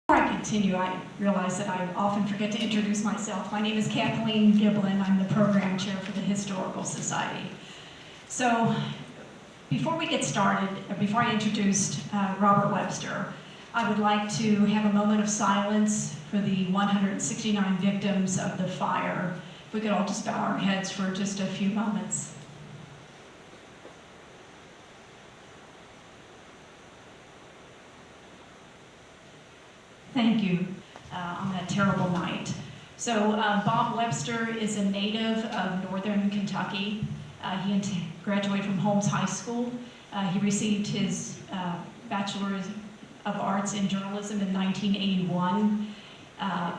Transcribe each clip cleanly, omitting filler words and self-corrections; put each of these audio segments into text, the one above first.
Before I continue, I realize that I often forget to introduce myself. My name is Kathleen Giblin. I'm the program chair for the Historical Society. So before we get started, before I introduced Robert Webster, I would like to have a moment of silence for the 169 victims of the fire. If we could all just bow our heads for just a few moments. Thank you on that terrible night. So Bob Webster is a native of northern Kentucky. He graduated from Holmes High School. He received his Bachelor of Arts in Journalism in 1981.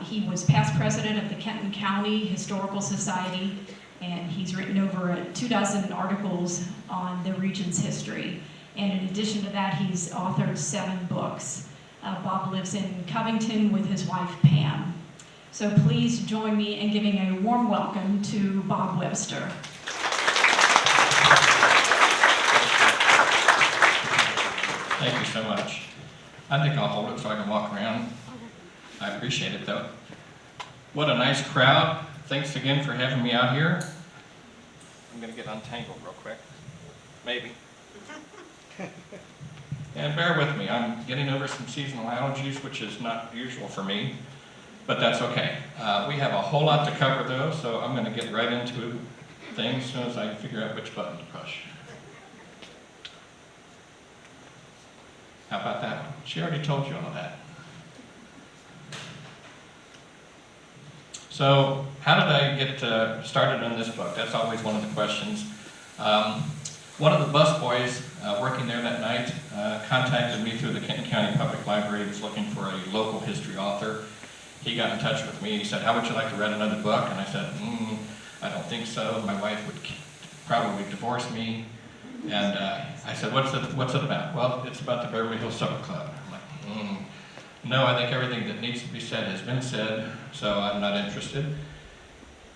He was past president of the Kenton County Historical Society, and he's written over 24 articles on the region's history. And in addition to that, he's authored 7 books. Bob lives in Covington with his wife, Pam. So please join me in giving a warm welcome to Bob Webster. Thank you so much. I think I'll hold it so I can walk around. I appreciate it, though. What a nice crowd. Thanks again for having me out here. I'm going to get untangled real quick. Maybe. And bear with me, I'm getting over some seasonal allergies, which is not usual for me, but that's okay. We have a whole lot to cover though, so I'm going to get right into things as soon as I figure out which button to push. How about that one? She already told you all that. So, how did I get started on this book? That's always one of the questions. One of the busboys working there that night contacted me through the Kenton County Public Library. He was looking for a local history author. He got in touch with me. He said, "How would you like to read another book?" And I said, "I don't think so. My wife would probably divorce me." And I said, "What's it about?" "Well, it's about the Beverly Hills Supper Club." I'm like, "No, I think everything that needs to be said has been said, so I'm not interested."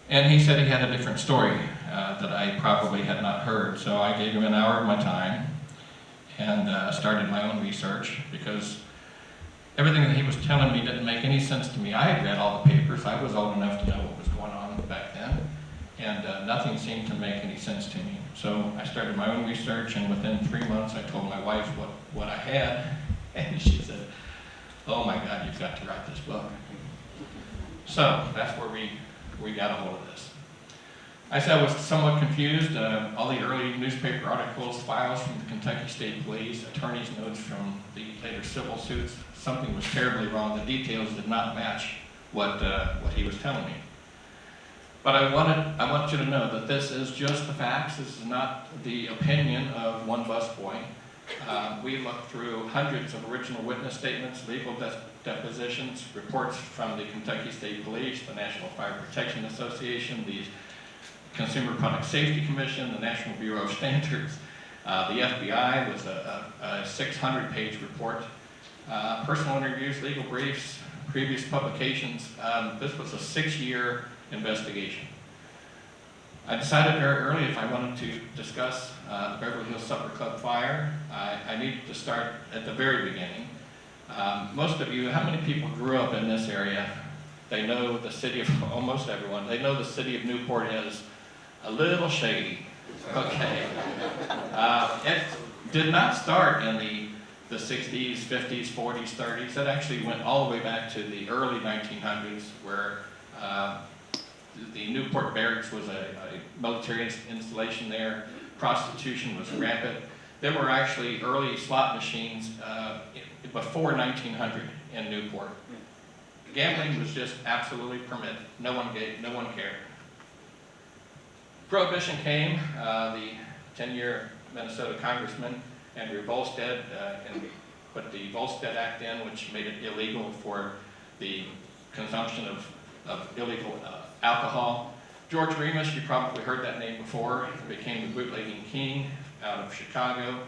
And he said he had a different story that I probably had not heard, so I gave him an hour of my time and started my own research because everything that he was telling me didn't make any sense to me. I had read all the papers. I was old enough to know what was going on back then, and nothing seemed to make any sense to me. So I started my own research, and within 3 months I told my wife what I had, and she said, "Oh my God, you've got to write this book." So that's where we got a hold of this. I said I was somewhat confused. All the early newspaper articles, files from the Kentucky State Police, attorney's notes from the later civil suits, something was terribly wrong. The details did not match what he was telling me. But I want you to know that this is just the facts. This is not the opinion of one busboy. We looked through hundreds of original witness statements, legal depositions, reports from the Kentucky State Police, the National Fire Protection Association, the Consumer Product Safety Commission, the National Bureau of Standards, the FBI was a 600-page report, personal interviews, legal briefs, previous publications. This was a 6-year investigation. I decided very early if I wanted to discuss the Beverly Hills Supper Club fire, I needed to start at the very beginning. Most of you, how many people grew up in this area? They know the city of, almost everyone, they know the city of Newport is a little shady. Okay. It did not start in the 60s, 50s, 40s, 30s. It actually went all the way back to the early 1900s where the Newport Barracks was a military installation there. Prostitution was rampant. There were actually early slot machines before 1900 in Newport. Gambling was just absolutely permitted. No one cared. Prohibition came. The 10-year Minnesota Congressman Andrew Volstead put the Volstead Act in, which made it illegal for the consumption of illegal alcohol. George Remus, you probably heard that name before, became the bootlegging king out of Chicago.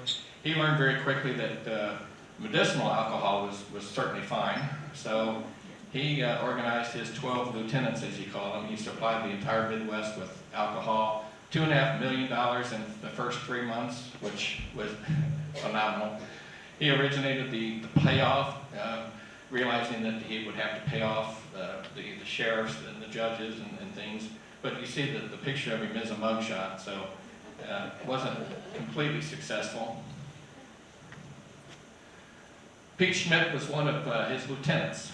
He learned very quickly that medicinal alcohol was certainly fine, so he organized his 12 lieutenants, as he called them. He supplied the entire Midwest with alcohol, $2.5 million in the first 3 months, which was phenomenal. He originated the payoff realizing that he would have to pay off the sheriffs and the judges and things. But you see that the picture of him is a mugshot, so it wasn't completely successful. Pete Schmidt was one of his lieutenants.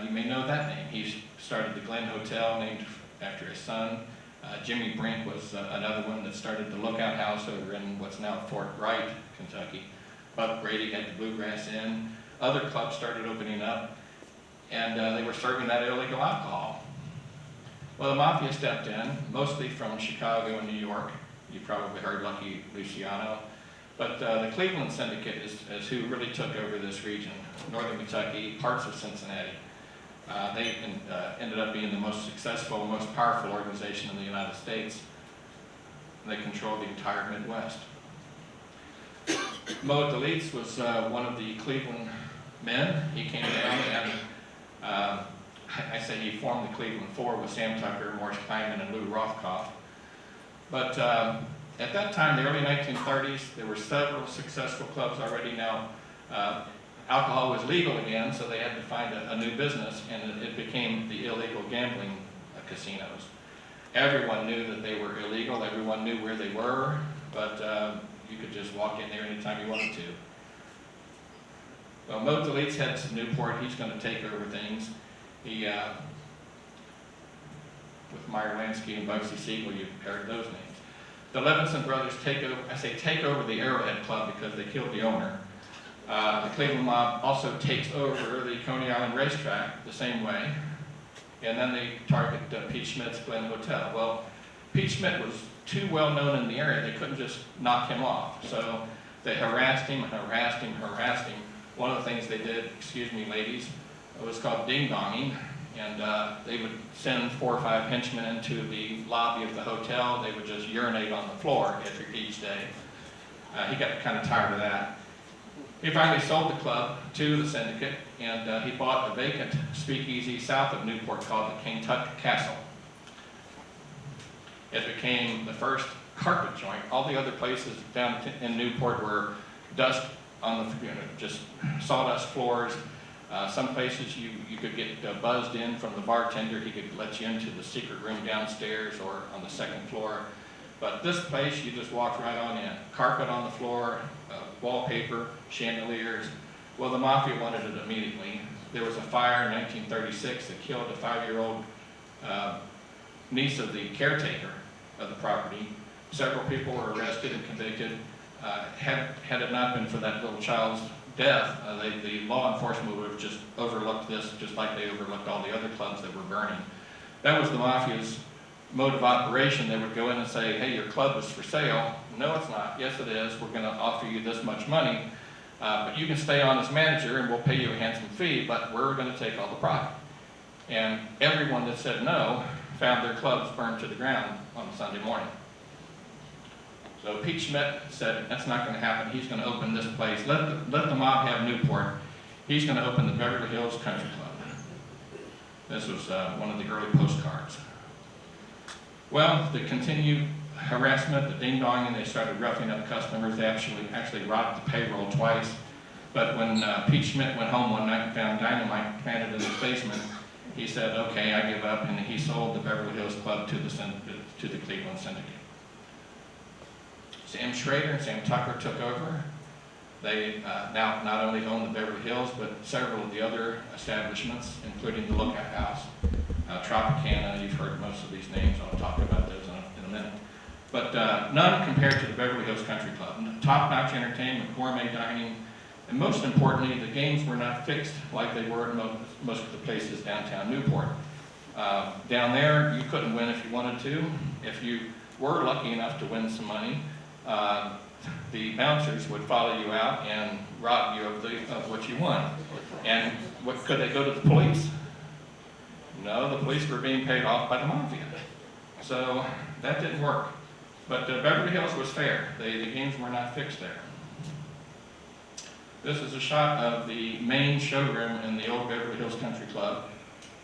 You may know that name. He started the Glen Hotel, named after his son. Jimmy Brink was another one that started the Lookout House over in what's now Fort Wright, Kentucky. Buck Brady had the Bluegrass Inn. Other clubs started opening up, and they were serving that illegal alcohol. Well, the Mafia stepped in, mostly from Chicago and New York. You probably heard Lucky Luciano. But the Cleveland Syndicate is who really took over this region, northern Kentucky, parts of Cincinnati. They ended up being the most successful, most powerful organization in the United States. They controlled the entire Midwest. Mo Dalitz was one of the Cleveland men. He came down and I say he formed the Cleveland Four with Sam Tucker, Morris Kleinman, and Lou Rothkopf. But at that time, the early 1930s, there were several successful clubs already. Now, alcohol was legal again, so they had to find a new business, and it became the illegal gambling casinos. Everyone knew that they were illegal. Everyone knew where they were, but you could just walk in there anytime you wanted to. Well, Mo Dalitz heads to Newport. He's going to take over things. He, with Meyer Lansky and Bugsy Siegel, you've heard those names. The Levinson brothers take over, I say take over the Arrowhead Club because they killed the owner. The Cleveland mob also takes over the Coney Island racetrack the same way. And then they target Pete Schmidt's Glen Hotel. Well, Pete Schmidt was too well known in the area, they couldn't just knock him off. So they harassed him. One of the things they did, excuse me ladies, it was called ding-donging. And they would send 4 or 5 henchmen into the lobby of the hotel. They would just urinate on the floor each day. He got kind of tired of that. He finally sold the club to the syndicate, and he bought a vacant speakeasy south of Newport called the Kentucky Castle. It became the first carpet joint. All the other places down in Newport were dust on the, just sawdust floors. Some places you could get buzzed in from the bartender. He could let you into the secret room downstairs or on the second floor. But this place, you just walked right on in. Carpet on the floor, wallpaper, chandeliers. Well, the Mafia wanted it immediately. There was a fire in 1936 that killed a 5-year-old niece of the caretaker of the property. Several people were arrested and convicted. Had it not been for that little child's death, the law enforcement would have just overlooked this, just like they overlooked all the other clubs that were burning. That was the Mafia's mode of operation. They would go in and say, hey, your club is for sale. No, it's not. Yes, it is. We're going to offer you this much money, but you can stay on as manager and we'll pay you a handsome fee, but we're going to take all the profit. And everyone that said no found their clubs burned to the ground on Sunday morning. So Pete Schmidt said, that's not going to happen. He's going to open this place. Let the mob have Newport. He's going to open the Beverly Hills Country Club. This was one of the early postcards. Well, the continued harassment, the ding-donging, they started roughing up customers. They actually robbed the payroll twice. But when Pete Schmidt went home one night and found dynamite planted in his basement, he said, okay, I give up, and he sold the Beverly Hills Club to the Cleveland Syndicate. Sam Schrader and Sam Tucker took over. They now not only own the Beverly Hills, but several of the other establishments, including the Lookout House, Tropicana. You've heard most of these names. I'll talk about those in a minute. But none compared to the Beverly Hills Country Club. Top-notch entertainment, gourmet dining, and most importantly, the games were not fixed like they were in most of the places downtown Newport. Down there, you couldn't win if you wanted to. If you were lucky enough to win some money, the bouncers would follow you out and rob you of what you won. And could they go to the police? No, the police were being paid off by the Mafia. So that didn't work. But Beverly Hills was fair. The games were not fixed there. This is a shot of the main showroom in the old Beverly Hills Country Club.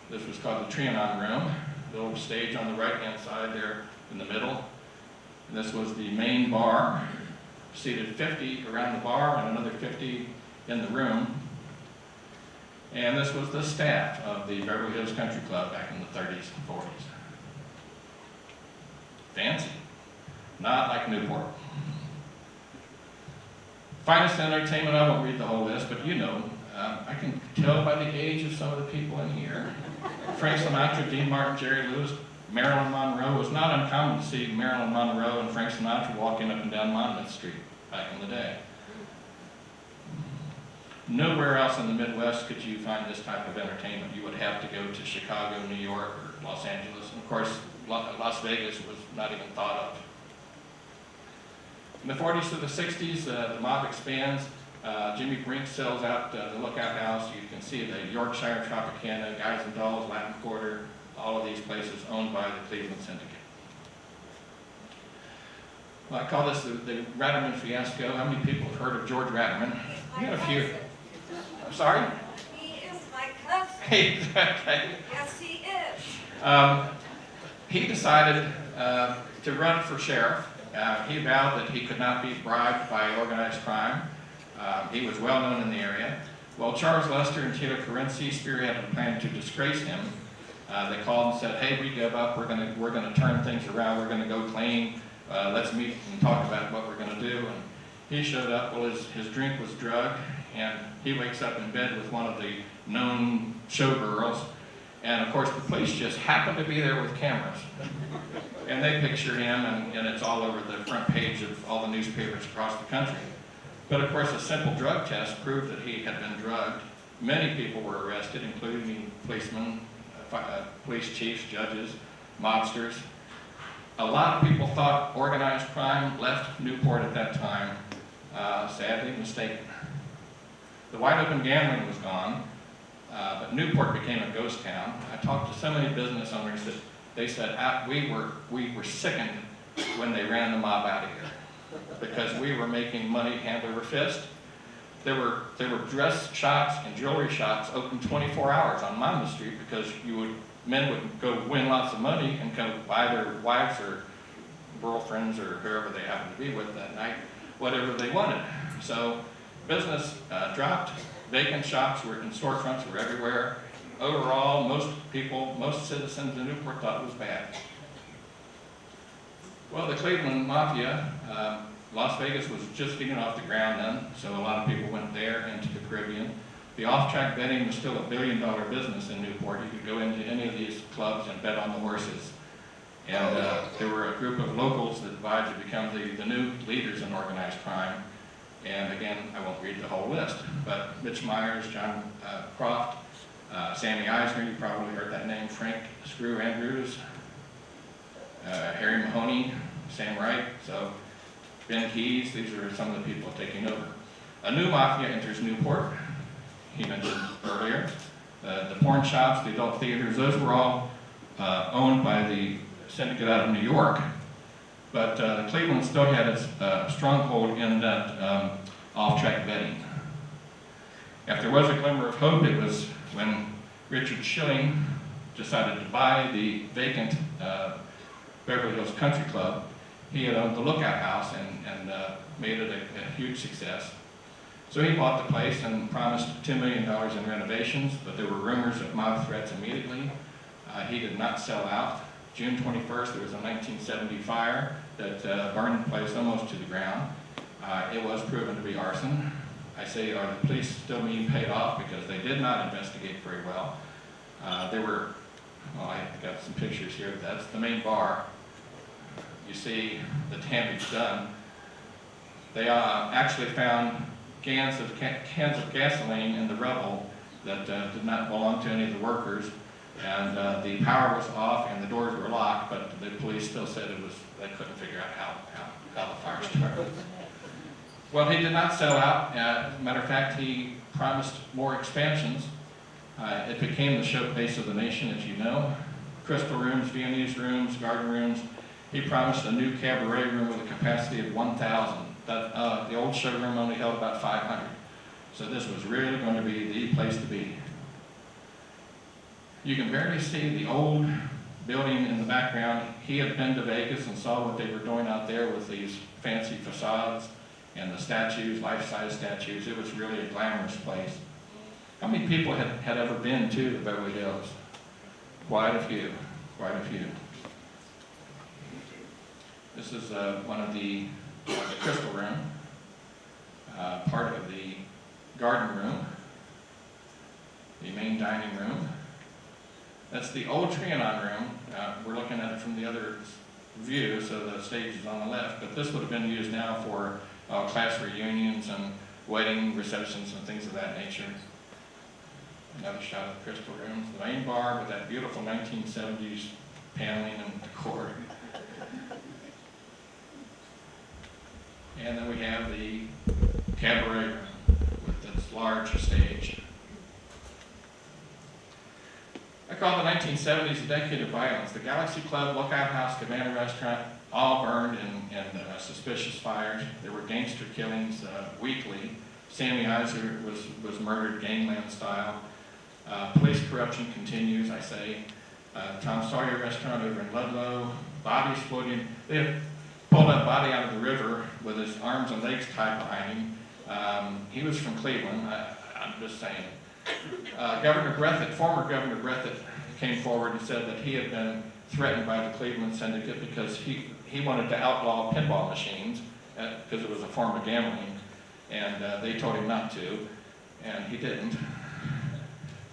This was called the Trianon Room. The old stage on the right-hand side there in the middle. And this was the main bar, seated 50 around the bar and another 50 in the room. And this was the staff of the Beverly Hills Country Club back in the 30s and 40s. Fancy. Not like Newport. Finest entertainment, I won't read the whole list, but you know, I can tell by the age of some of the people in here. Frank Sinatra, Dean Martin, Jerry Lewis, Marilyn Monroe. It was not uncommon to see Marilyn Monroe and Frank Sinatra walking up and down Monmouth Street back in the day. Nowhere else in the Midwest could you find this type of entertainment. You would have to go to Chicago, New York, or Los Angeles. And of course, Las Vegas was not even thought of. In the 40s to the 60s, the mob expands. Jimmy Brink sells out the Lookout House. You can see the Yorkshire Tropicana, Guys and Dolls, Latin Quarter, all of these places owned by the Cleveland Syndicate. Well, I call this the Ratterman fiasco. How many people have heard of George Ratterman? We got a few. I'm sorry? He is my cousin. Okay. Yes, he is. He decided to run for sheriff. He vowed that he could not be bribed by organized crime. He was well known in the area. Well, Charles Lester and Tito Carenzi spearheaded a plan to disgrace him. They called and said, "Hey, we give up. We're gonna turn things around. We're gonna go clean. Let's meet and talk about what we're gonna do." And he showed up. Well, his drink was drugged, and he wakes up in bed with one of the known showgirls. And of course, the police just happened to be there with cameras. And they picture him, and it's all over the front page of all the newspapers across the country. But of course, a simple drug test proved that he had been drugged. Many people were arrested, including policemen, police chiefs, judges, mobsters. A lot of people thought organized crime left Newport at that time. Sadly mistaken. The wide open gambling was gone, but Newport became a ghost town. I talked to so many business owners that they said we were sickened when they ran the mob out of here, because we were making money hand over fist. There were dress shops and jewelry shops open 24 hours on Monmouth Street because men would go win lots of money and go buy their wives or girlfriends or whoever they happened to be with that night whatever they wanted. So business dropped. Vacant shops and storefronts were everywhere. Overall, most citizens in Newport thought it was bad. Well, the Cleveland Mafia, Las Vegas was just getting off the ground then, so a lot of people went there into the Caribbean. The off-track betting was still a billion-dollar business in Newport. You could go into any of these clubs and bet on the horses. And there were a group of locals that vied to become the new leaders in organized crime. And again, I won't read the whole list, but Mitch Myers, John Croft, Sammy Eisner, you probably heard that name, Frank Screw Andrews, Harry Mahoney, Sam Wright, so Ben Keyes, these are some of the people taking over. A new mafia enters Newport, he mentioned earlier. The porn shops, the adult theaters, those were all owned by the syndicate out of New York. But Cleveland still had its stronghold in that off-track betting. If there was a glimmer of hope, it was when Richard Schilling decided to buy the vacant Beverly Hills Country Club. He had owned the Lookout House and made it a huge success. So he bought the place and promised $2 million in renovations, but there were rumors of mob threats immediately. He did not sell out. June 21st, there was a 1970 fire that burned the place almost to the ground. It was proven to be arson. I say, are the police still being paid off? Because they did not investigate very well. I've got some pictures here. That's the main bar. You see the damage done. They actually found cans of gasoline in the rubble that did not belong to any of the workers. And the power was off and the doors were locked, but the police still said they couldn't figure out how the fire started. Well, he did not sell out. Matter of fact, he promised more expansions. It became the showcase of the nation, as you know. Crystal rooms, Viennese rooms, garden rooms. He promised a new cabaret room with a capacity of 1,000. The old showroom only held about 500. So this was really going to be the place to be. You can barely see the old building in the background. He had been to Vegas and saw what they were doing out there with these fancy facades and the statues, life-size statues. It was really a glamorous place. How many people had ever been to the Beverly Hills? Quite a few, quite a few. This is one of the crystal room, part of the garden room, the main dining room. That's the old Trianon room. We're looking at it from the other view, so the stage is on the left, but this would have been used now for class reunions and wedding receptions and things of that nature. Another shot of the crystal rooms. The main bar with that beautiful 1970s paneling and decor. And then we have the cabaret room with its large stage. I call the 1970s a decade of violence. The Galaxy Club, Lookout House, Cabana Restaurant, all burned in suspicious fires. There were gangster killings weekly. Sammy Iser was murdered gangland style. Police corruption continues, I say. Tom Sawyer restaurant over in Ludlow. Bodies floating. They have pulled that body out of the river with his arms and legs tied behind him. He was from Cleveland, I'm just saying. Governor Breathitt, former Governor Breathitt, came forward and said that he had been threatened by the Cleveland Syndicate because he wanted to outlaw pinball machines because it was a form of gambling, and they told him not to, and he didn't.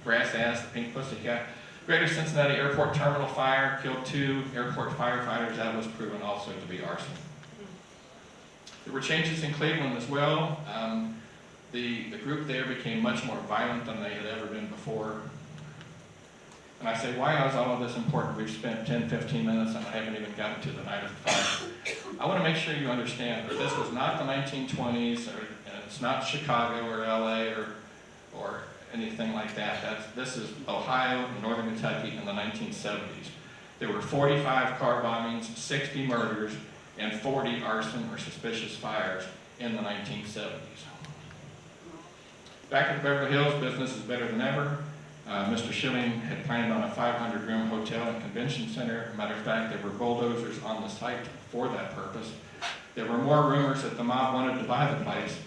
Brass Ass, the Pink Pussycat. Greater Cincinnati Airport Terminal fire killed 2 airport firefighters. That was proven also to be arson. There were changes in Cleveland as well. The group there became much more violent than they had ever been before. And I say, why is all of this important? We've spent 10, 15 minutes and I haven't even gotten to the night of the fire. I want to make sure you understand that this was not the 1920s, and it's not Chicago or LA or anything like that. This is Ohio and Northern Kentucky in the 1970s. There were 45 car bombings, 60 murders, and 40 arson or suspicious fires in the 1970s. Back at the Beverly Hills, business is better than ever. Mr. Schilling had planned on a 500-room hotel and convention center. Matter of fact, there were bulldozers on the site for that purpose. There were more rumors that the mob wanted to buy the place,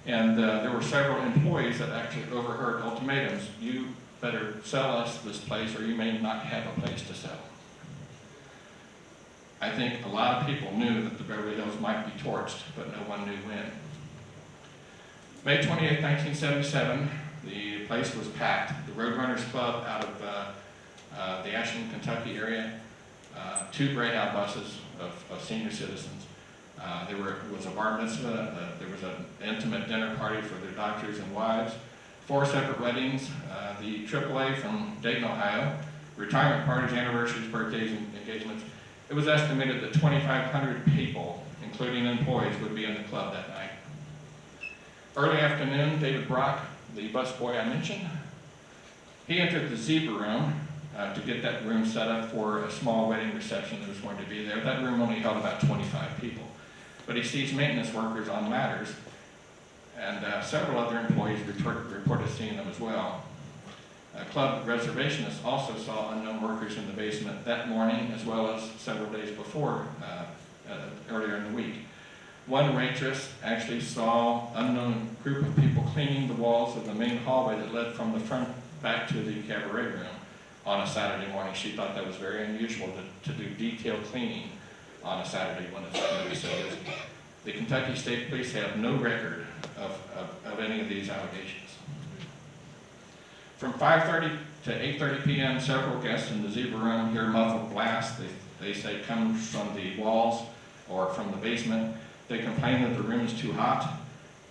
and there were several employees that actually overheard ultimatums. You better sell us this place or you may not have a place to sell. I think a lot of people knew that the Beverly Hills might be torched, but no one knew when. May 28, 1977, the place was packed. The Roadrunners Club out of the Ashland, Kentucky area, 2 Greyhound buses of senior citizens. There was a bar mitzvah, there was an intimate dinner party for their doctors and wives, 4 separate weddings, the AAA from Dayton, Ohio, retirement parties, anniversaries, birthdays, and engagements. It was estimated that 2,500 people, including employees, would be in the club that night. Early afternoon, David Brock, the busboy I mentioned, he entered the Zebra room to get that room set up for a small wedding reception that was going to be there. That room only held about 25 people. But he sees maintenance workers on ladders, and several other employees reported seeing them as well. Club reservationists also saw unknown workers in the basement that morning, as well as several days before, earlier in the week. One waitress actually saw an unknown group of people cleaning the walls of the main hallway that led from the front back to the cabaret room on a Saturday morning. She thought that was very unusual to do detailed cleaning on a Saturday when it's going to be so busy. The Kentucky State Police have no record of any of these allegations. From 5:30 to 8:30 p.m., several guests in the Zebra room hear muffled blasts. They say comes from the walls or from the basement. They complain that the room is too hot.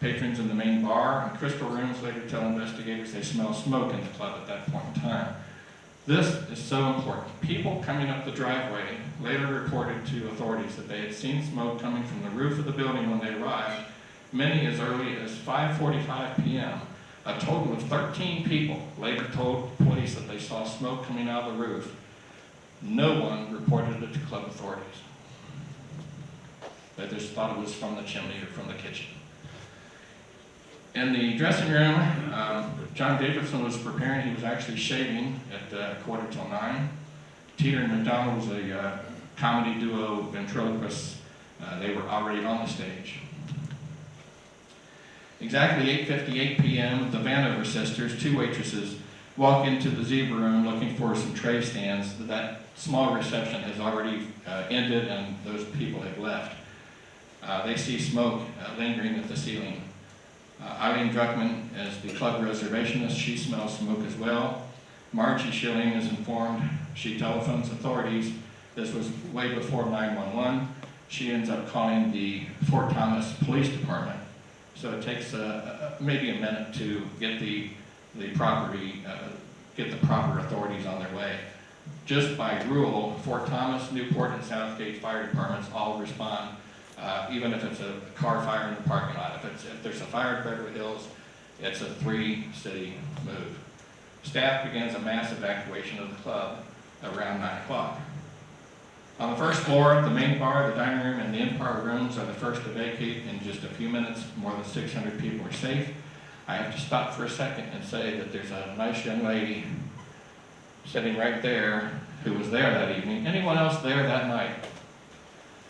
Patrons in the main bar and crystal rooms later tell investigators they smell smoke in the club at that point in time. This is so important. People coming up the driveway later reported to authorities that they had seen smoke coming from the roof of the building when they arrived, many as early as 5:45 p.m. A total of 13 people later told police that they saw smoke coming out of the roof. No one reported it to club authorities. They just thought it was from the chimney or from the kitchen. In the dressing room, John Davidson was preparing. He was actually shaving at 9:15. Teeter and McDonald was a comedy duo ventriloquists. They were already on the stage. Exactly 8:58 p.m., the Vanover sisters, two waitresses, walk into the zebra room looking for some tray stands. That small reception has already ended and those people have left. They see smoke lingering at the ceiling. Eileen Druckman, as the club reservationist, she smells smoke as well. Margie Schilling is informed. She telephones authorities. This was way before 911. She ends up calling the Fort Thomas Police Department. So it takes maybe a minute to get the property, get the proper authorities on their way. Just by rule, Fort Thomas, Newport, and Southgate fire departments all respond, even if it's a car fire in the parking lot. If there's a fire at Beverly Hills, it's a 3-city move. Staff begins a mass evacuation of the club around 9 o'clock. On the first floor, the main bar, the dining room, and the in-bar rooms are the first to vacate in just a few minutes. More than 600 people are safe. I have to stop for a second and say that there's a nice young lady sitting right there who was there that evening. Anyone else there that night?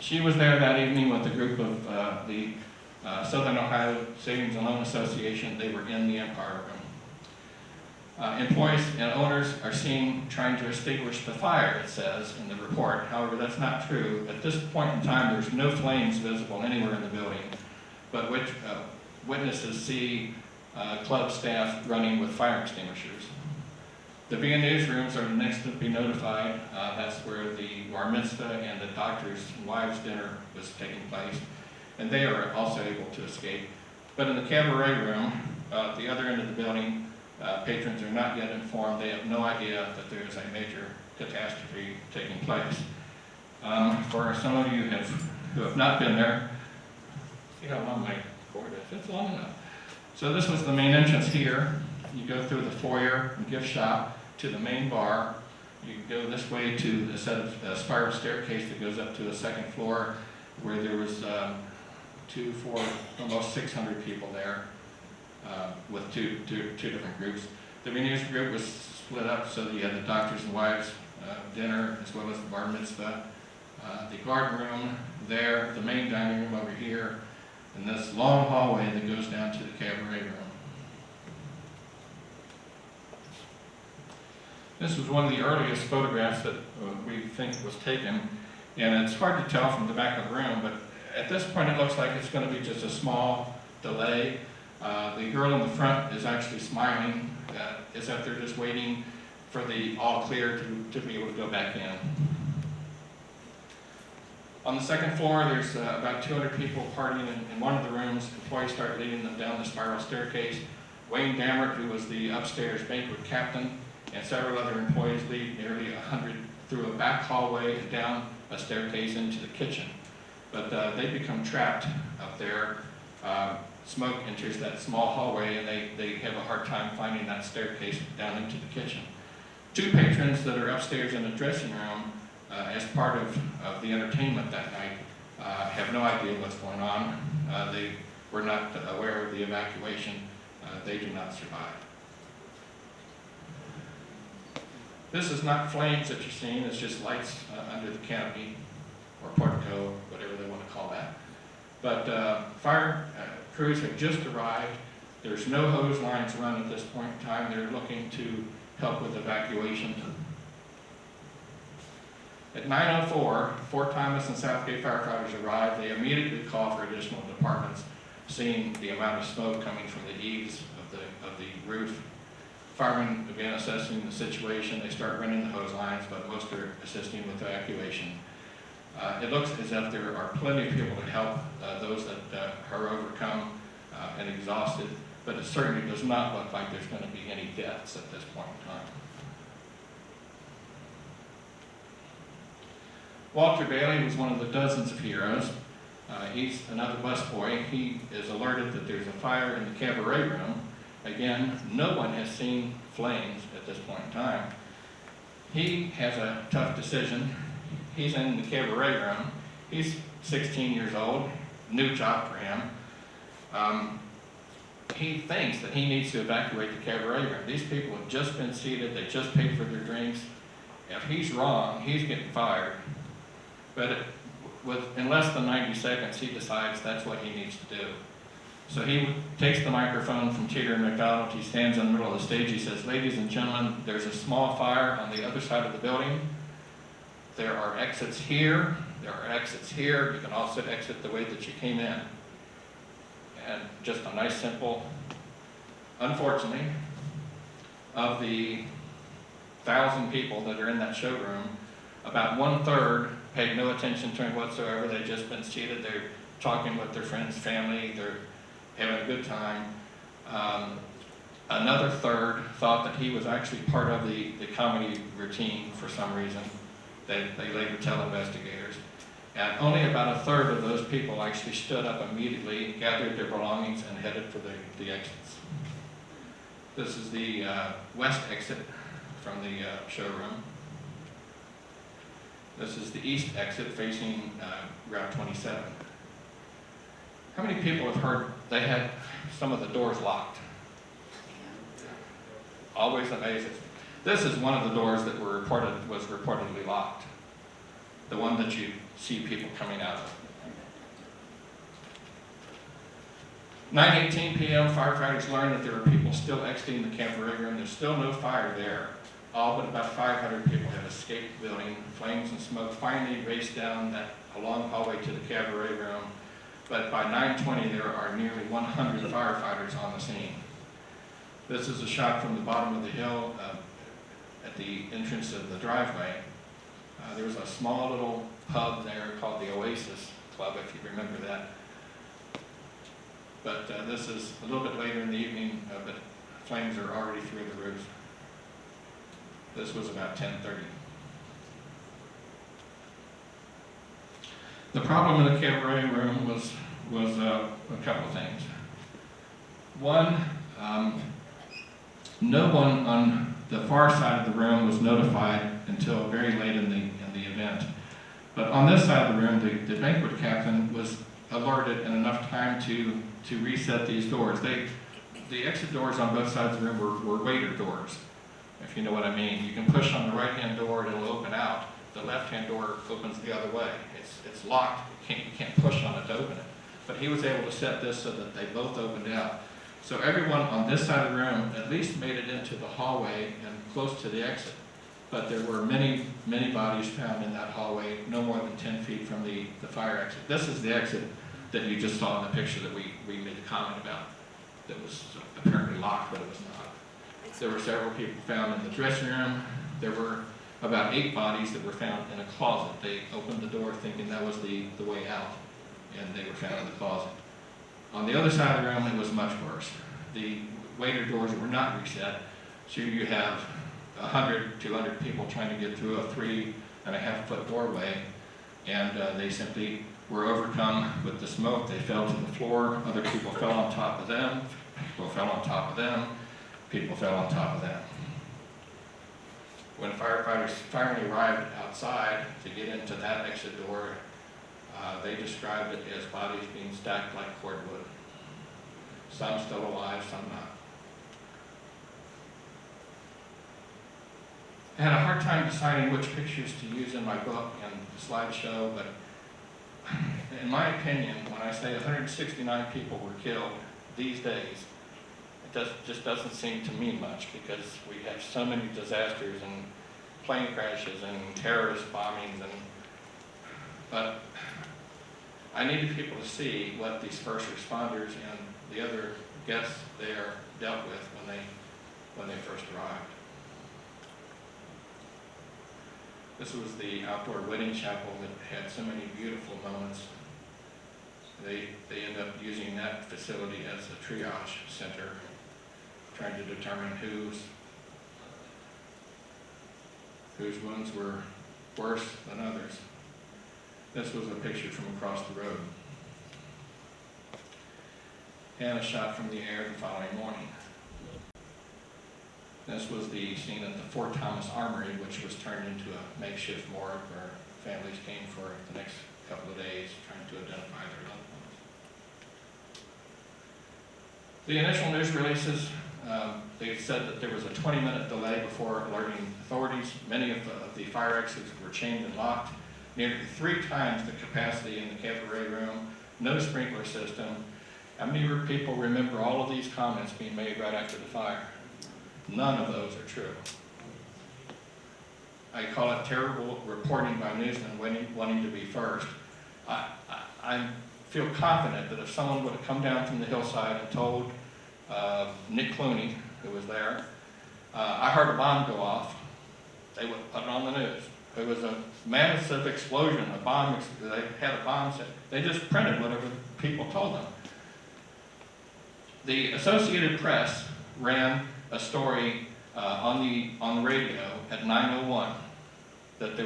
She was there that evening with a group of the Southern Ohio Savings and Loan Association. They were in the Empire Room. Employees and owners are seen trying to extinguish the fire, it says in the report. However, that's not true. At this point in time, there's no flames visible anywhere in the building, but which witnesses see club staff running with fire extinguishers. The VN newsrooms are the next to be notified. That's where the bar mitzvah and the doctor's wives' dinner was taking place, and they are also able to escape. But in the cabaret room, at the other end of the building, patrons are not yet informed. They have no idea that there is a major catastrophe taking place. For some of you who have not been there, see how long my cord is? It's long enough. So this was the main entrance here. You go through the foyer and gift shop to the main bar. You go this way to a set of spiral staircase that goes up to the second floor, where there was 2, 4, almost 600 people there. With two different groups. The veneers group was split up so that you had the doctors and wives dinner as well as the bar mitzvah. The garden room there, the main dining room over here, and this long hallway that goes down to the cabaret room. This was one of the earliest photographs that we think was taken, and it's hard to tell from the back of the room, but at this point it looks like it's going to be just a small delay. The girl in the front is actually smiling, as if they're just waiting for the all clear to be able to go back in. On the second floor, there's about 200 people partying in one of the rooms. Employees start leading them down the spiral staircase. Wayne Dammert, who was the upstairs banquet captain, and several other employees lead nearly 100 through a back hallway and down a staircase into the kitchen. But they become trapped up there. Smoke enters that small hallway, and they have a hard time finding that staircase down into the kitchen. Two patrons that are upstairs in the dressing room as part of the entertainment that night have no idea what's going on. They were not aware of the evacuation. They do not survive. This is not flames that you're seeing, it's just lights under the canopy, or portico, whatever they want to call that. But fire crews have just arrived. There's no hose lines run at this point in time. They're looking to help with evacuation. At 9:04, Fort Thomas and Southgate firefighters arrive. They immediately call for additional departments, seeing the amount of smoke coming from the eaves of the roof. Firemen begin assessing the situation. They start running the hose lines, but most are assisting with evacuation. It looks as if there are plenty of people to help those that are overcome and exhausted, but it certainly does not look like there's going to be any deaths at this point in time. Walter Bailey was one of the dozens of heroes. He's another busboy. He is alerted that there's a fire in the cabaret room. Again, no one has seen flames at this point in time. He has a tough decision. He's in the cabaret room. He's 16 years old, new job for him. He thinks that he needs to evacuate the cabaret room. These people have just been seated, they just paid for their drinks. If he's wrong, he's getting fired. But in less than 90 seconds, he decides that's what he needs to do. So he takes the microphone from Teeter and McDonald, he stands in the middle of the stage, he says, "Ladies and gentlemen, there's a small fire on the other side of the building. There are exits here, there are exits here, you can also exit the way that you came in." And just a nice simple, unfortunately, of the 1,000 people that are in that showroom, about 1/3 paid no attention to him whatsoever. They'd just been seated, they're talking with their friends, family, they're having a good time. Another third thought that he was actually part of the comedy routine for some reason. They later tell investigators. And only about 1/3 of those people actually stood up immediately, gathered their belongings, and headed for the exits. This is the west exit from the showroom. This is the east exit facing Route 27. How many people have heard they had some of the doors locked? Always amazing. This is one of the doors that was reportedly locked. The one that you see people coming out of. 9:18 p.m., firefighters learned that there were people still exiting the cabaret room. There's still no fire there. All but about 500 people have escaped the building. Flames and smoke finally raced down that long hallway to the cabaret room. But by 9:20, there are nearly 100 firefighters on the scene. This is a shot from the bottom of the hill at the entrance of the driveway. There was a small little pub there called the Oasis Club, if you remember that. But this is a little bit later in the evening, but flames are already through the roof. This was about 10:30. The problem in the cabaret room was a couple of things. One, no one on the far side of the room was notified until very late in the event. But on this side of the room, the banquet captain was alerted in enough time to reset these doors. The exit doors on both sides of the room were waiter doors, if you know what I mean. You can push on the right-hand door and it'll open out. The left-hand door opens the other way. It's locked. You can't push on it to open it. But he was able to set this so that they both opened out. So everyone on this side of the room at least made it into the hallway and close to the exit. But there were many, many bodies found in that hallway, no more than 10 feet from the fire exit. This is the exit that you just saw in the picture that we made a comment about, that was apparently locked, but it was not. There were several people found in the dressing room. There were about 8 bodies that were found in a closet. They opened the door thinking that was the way out, and they were found in the closet. On the other side of the room, it was much worse. The waiter doors were not reset, so you have 100, 200 people trying to get through a 3.5-foot doorway, and they simply were overcome with the smoke. They fell to the floor. Other people fell on top of them. People fell on top of them. People fell on top of them. When firefighters finally arrived outside to get into that exit door, they described it as bodies being stacked like cordwood. Some still alive, some not. I had a hard time deciding which pictures to use in my book and the slideshow, but in my opinion, when I say 169 people were killed these days, it just doesn't seem to mean much, because we have so many disasters and plane crashes and terrorist bombings, but I needed people to see what these first responders and the other guests there dealt with when they first arrived. This was the outdoor wedding chapel that had so many beautiful moments. They ended up using that facility as a triage center, trying to determine whose wounds were worse than others. This was a picture from across the road, and a shot from the air the following morning. This was the scene at the Fort Thomas Armory, which was turned into a makeshift morgue where families came for the next couple of days trying to identify their loved ones. The initial news releases, they said that there was a 20-minute delay before alerting authorities. Many of the fire exits were chained and locked. Nearly 3 times the capacity in the cabaret room, no sprinkler system, How many people remember all of these comments being made right after the fire? None of those are true. I call it terrible reporting by newsmen wanting to be first. I feel confident that if someone would have come down from the hillside and told Nick Clooney, who was there, I heard a bomb go off, they would have put it on the news. It was a massive explosion, they had a bomb set. They just printed whatever people told them. The Associated Press ran a story on the radio at 9:01 that the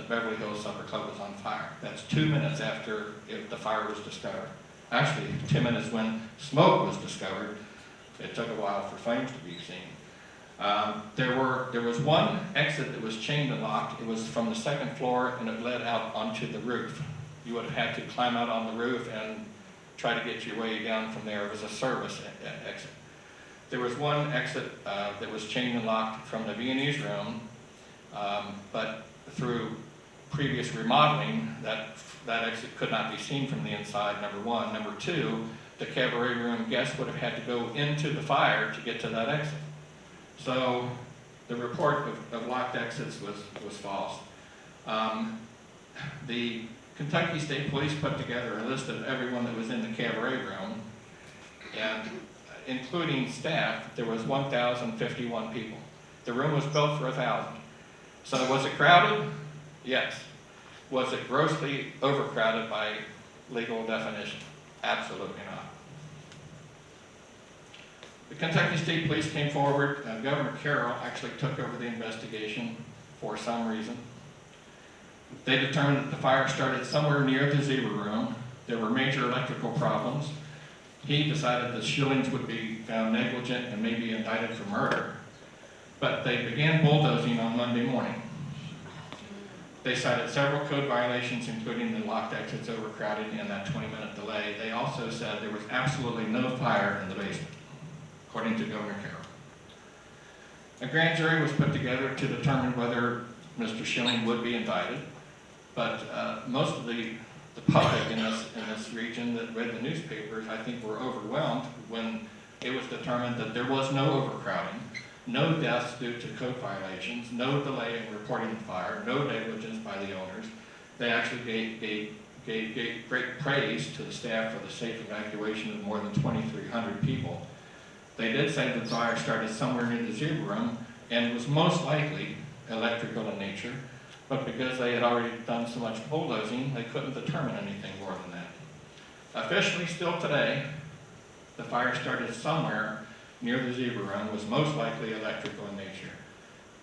Beverly Hills Supper Club was on fire. That's 2 minutes after the fire was discovered. Actually, 2 minutes when smoke was discovered. It took a while for flames to be seen. There was one exit that was chained and locked. It was from the second floor and it led out onto the roof. You would have had to climb out on the roof and try to get your way down from there. It was a service exit. There was one exit that was chained and locked from the Viennese room, but through previous remodeling, that exit could not be seen from the inside, number one. Number two, the cabaret room guests would have had to go into the fire to get to that exit. So the report of locked exits was false. The Kentucky State Police put together a list of everyone that was in the cabaret room, and including staff, there was 1,051 people. The room was built for 1,000. So was it crowded? Yes. Was it grossly overcrowded by legal definition? Absolutely not. The Kentucky State Police came forward. Governor Carroll actually took over the investigation for some reason. They determined that the fire started somewhere near the Zebra Room. There were major electrical problems. He decided that Schillings would be found negligent and maybe indicted for murder. But they began bulldozing on Monday morning. They cited several code violations, including the locked exits overcrowded and that 20-minute delay. They also said there was absolutely no fire in the basement, according to Governor Carroll. A grand jury was put together to determine whether Mr. Schilling would be indicted, but most of the public in this region that read the newspapers, I think, were overwhelmed when it was determined that there was no overcrowding, no deaths due to code violations, no delay in reporting the fire, no negligence by the owners. They actually gave great praise to the staff for the safe evacuation of more than 2,300 people. They did say that the fire started somewhere near the Zebra Room and was most likely electrical in nature, but because they had already done so much bulldozing, they couldn't determine anything more than that. Officially, still today, the fire started somewhere near the Zebra Room, was most likely electrical in nature.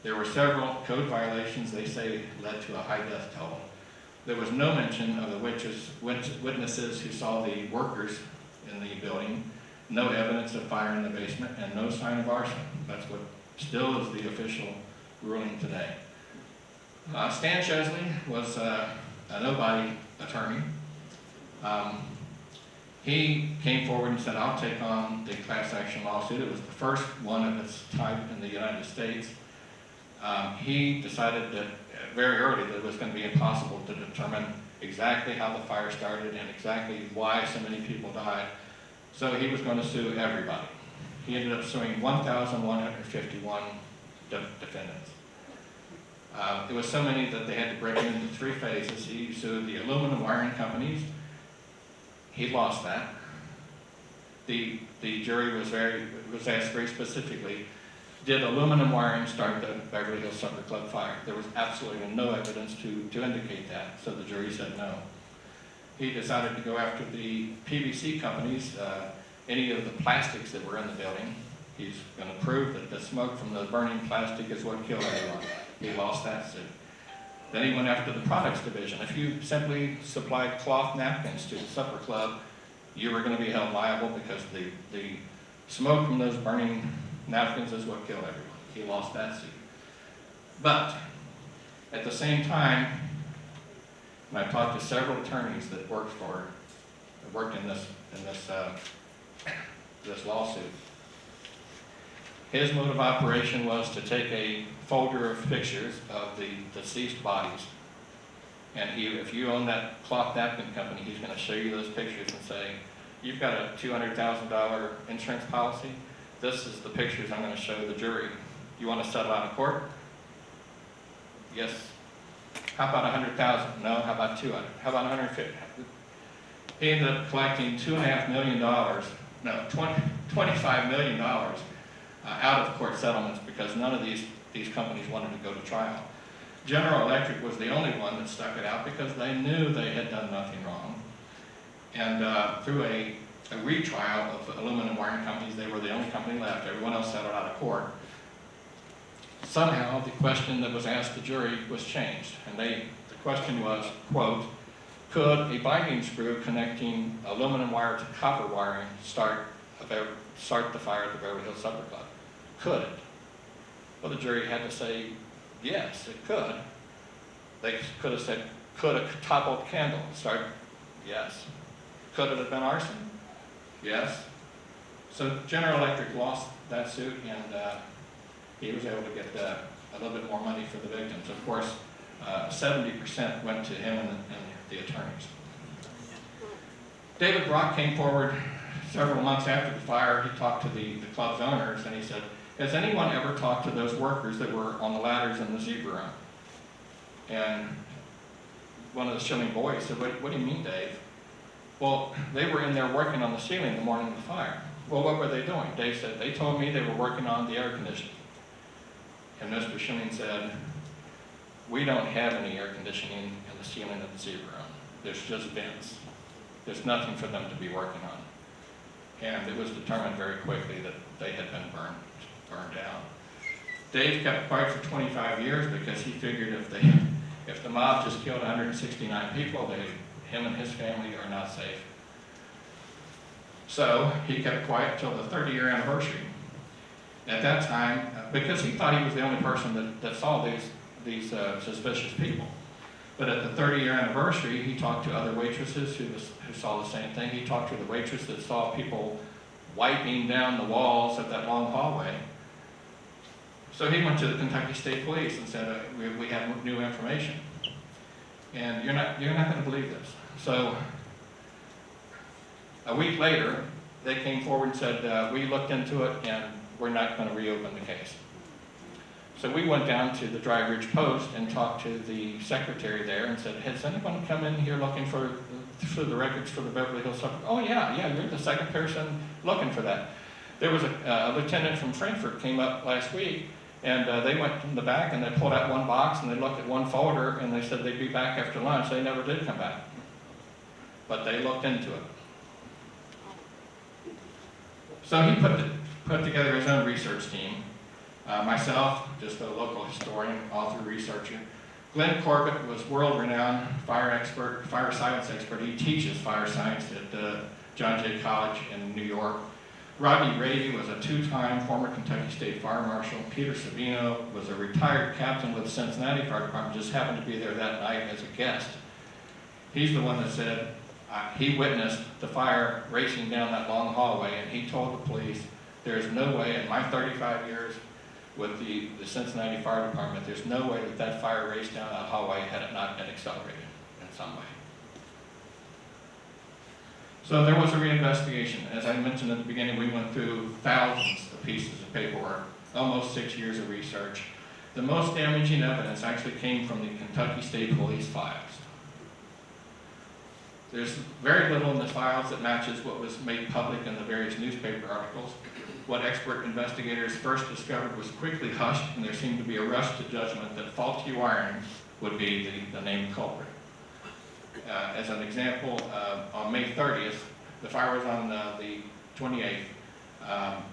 There were several code violations they say led to a high death toll. There was no mention of the witnesses who saw the workers in the building, no evidence of fire in the basement, and no sign of arson. That's what still is the official ruling today. Stan Chesley was a nobody attorney. He came forward and said, I'll take on the class action lawsuit. It was the first one of its type in the United States. He decided that very early that it was going to be impossible to determine exactly how the fire started and exactly why so many people died. So he was going to sue everybody. He ended up suing 1,151 defendants. It was so many that they had to break it into 3 phases. He sued the aluminum wiring companies. He lost that. The jury was asked very specifically, did aluminum wiring start the Beverly Hills Supper Club fire? There was absolutely no evidence to indicate that, so the jury said no. He decided to go after the PVC companies, any of the plastics that were in the building. He's going to prove that the smoke from the burning plastic is what killed everyone. He lost that suit. Then he went after the products division. If you simply supplied cloth napkins to the supper club, you were going to be held liable because the smoke from those burning napkins is what killed everyone. He lost that suit. But at the same time, and I talked to several attorneys that worked in this lawsuit. His mode of operation was to take a folder of pictures of the deceased bodies, and if you own that cloth napkin company, he's going to show you those pictures and say, you've got a $200,000 insurance policy. This is the pictures I'm going to show the jury. You want to settle out of court? Yes. How about 100,000? No. How about 200? How about 150? He ended up collecting $2.5 million, no, $25 million out of court settlements because none of these companies wanted to go to trial. General Electric was the only one that stuck it out because they knew they had done nothing wrong. And through a retrial of aluminum wiring companies, they were the only company left. Everyone else settled out of court. Somehow the question that was asked the jury was changed. And the question was, quote, could a binding screw connecting aluminum wire to copper wiring start the fire at the Beverly Hills Supper Club? Could it? Well, the jury had to say, yes, it could. They could have said, could a toppled candle start? Yes. Could it have been arson? Yes. So General Electric lost that suit, and he was able to get a little bit more money for the victims. Of course, 70% went to him and the attorneys. David Brock came forward several months after the fire. He talked to the club's owners, and he said, has anyone ever talked to those workers that were on the ladders in the zebra room? And one of the Schilling boys said, what do you mean, Dave? Well, they were in there working on the ceiling the morning of the fire. Well, what were they doing? Dave said, they told me they were working on the air conditioning. And Mr. Schilling said, we don't have any air conditioning in the ceiling of the zebra room. There's just vents. There's nothing for them to be working on. And it was determined very quickly that they had been burned down. Dave kept quiet for 25 years because he figured if the mob just killed 169 people, him and his family are not safe. So he kept quiet till the 30-year anniversary. At that time, because he thought he was the only person that saw these suspicious people. But at the 30-year anniversary, he talked to other waitresses who saw the same thing. He talked to the waitress that saw people wiping down the walls of that long hallway. So he went to the Kentucky State Police and said, we have new information. And you're not going to believe this. So a week later, they came forward and said, we looked into it and we're not going to reopen the case. So we went down to the Dry Ridge Post and talked to the secretary there and said, has anyone come in here looking for the records for the Beverly Hills Supper? Oh yeah, you're the second person looking for that. There was a lieutenant from Frankfurt came up last week, and they went in the back and they pulled out one box and they looked at one folder and they said they'd be back after lunch. They never did come back, but they looked into it. So he put together his own research team. Myself, just a local historian, author, researcher. Glenn Corbett was world-renowned fire science expert. He teaches fire science at John Jay College in New York. Rodney Rady was a two-time former Kentucky State Fire Marshal. Peter Savino was a retired captain with the Cincinnati Fire Department, just happened to be there that night as a guest. He's the one that said he witnessed the fire racing down that long hallway, and he told the police, there's no way in my 35 years with the Cincinnati Fire Department, there's no way that fire raced down that hallway had it not been accelerated in some way. So there was a reinvestigation. As I mentioned at the beginning, we went through thousands of pieces of paperwork, almost 6 years of research. The most damaging evidence actually came from the Kentucky State Police files. There's very little in the files that matches what was made public in the various newspaper articles. What expert investigators first discovered was quickly hushed, and there seemed to be a rush to judgment that faulty wiring would be the named culprit. As an example, on May 30th, the fire was on the 28th.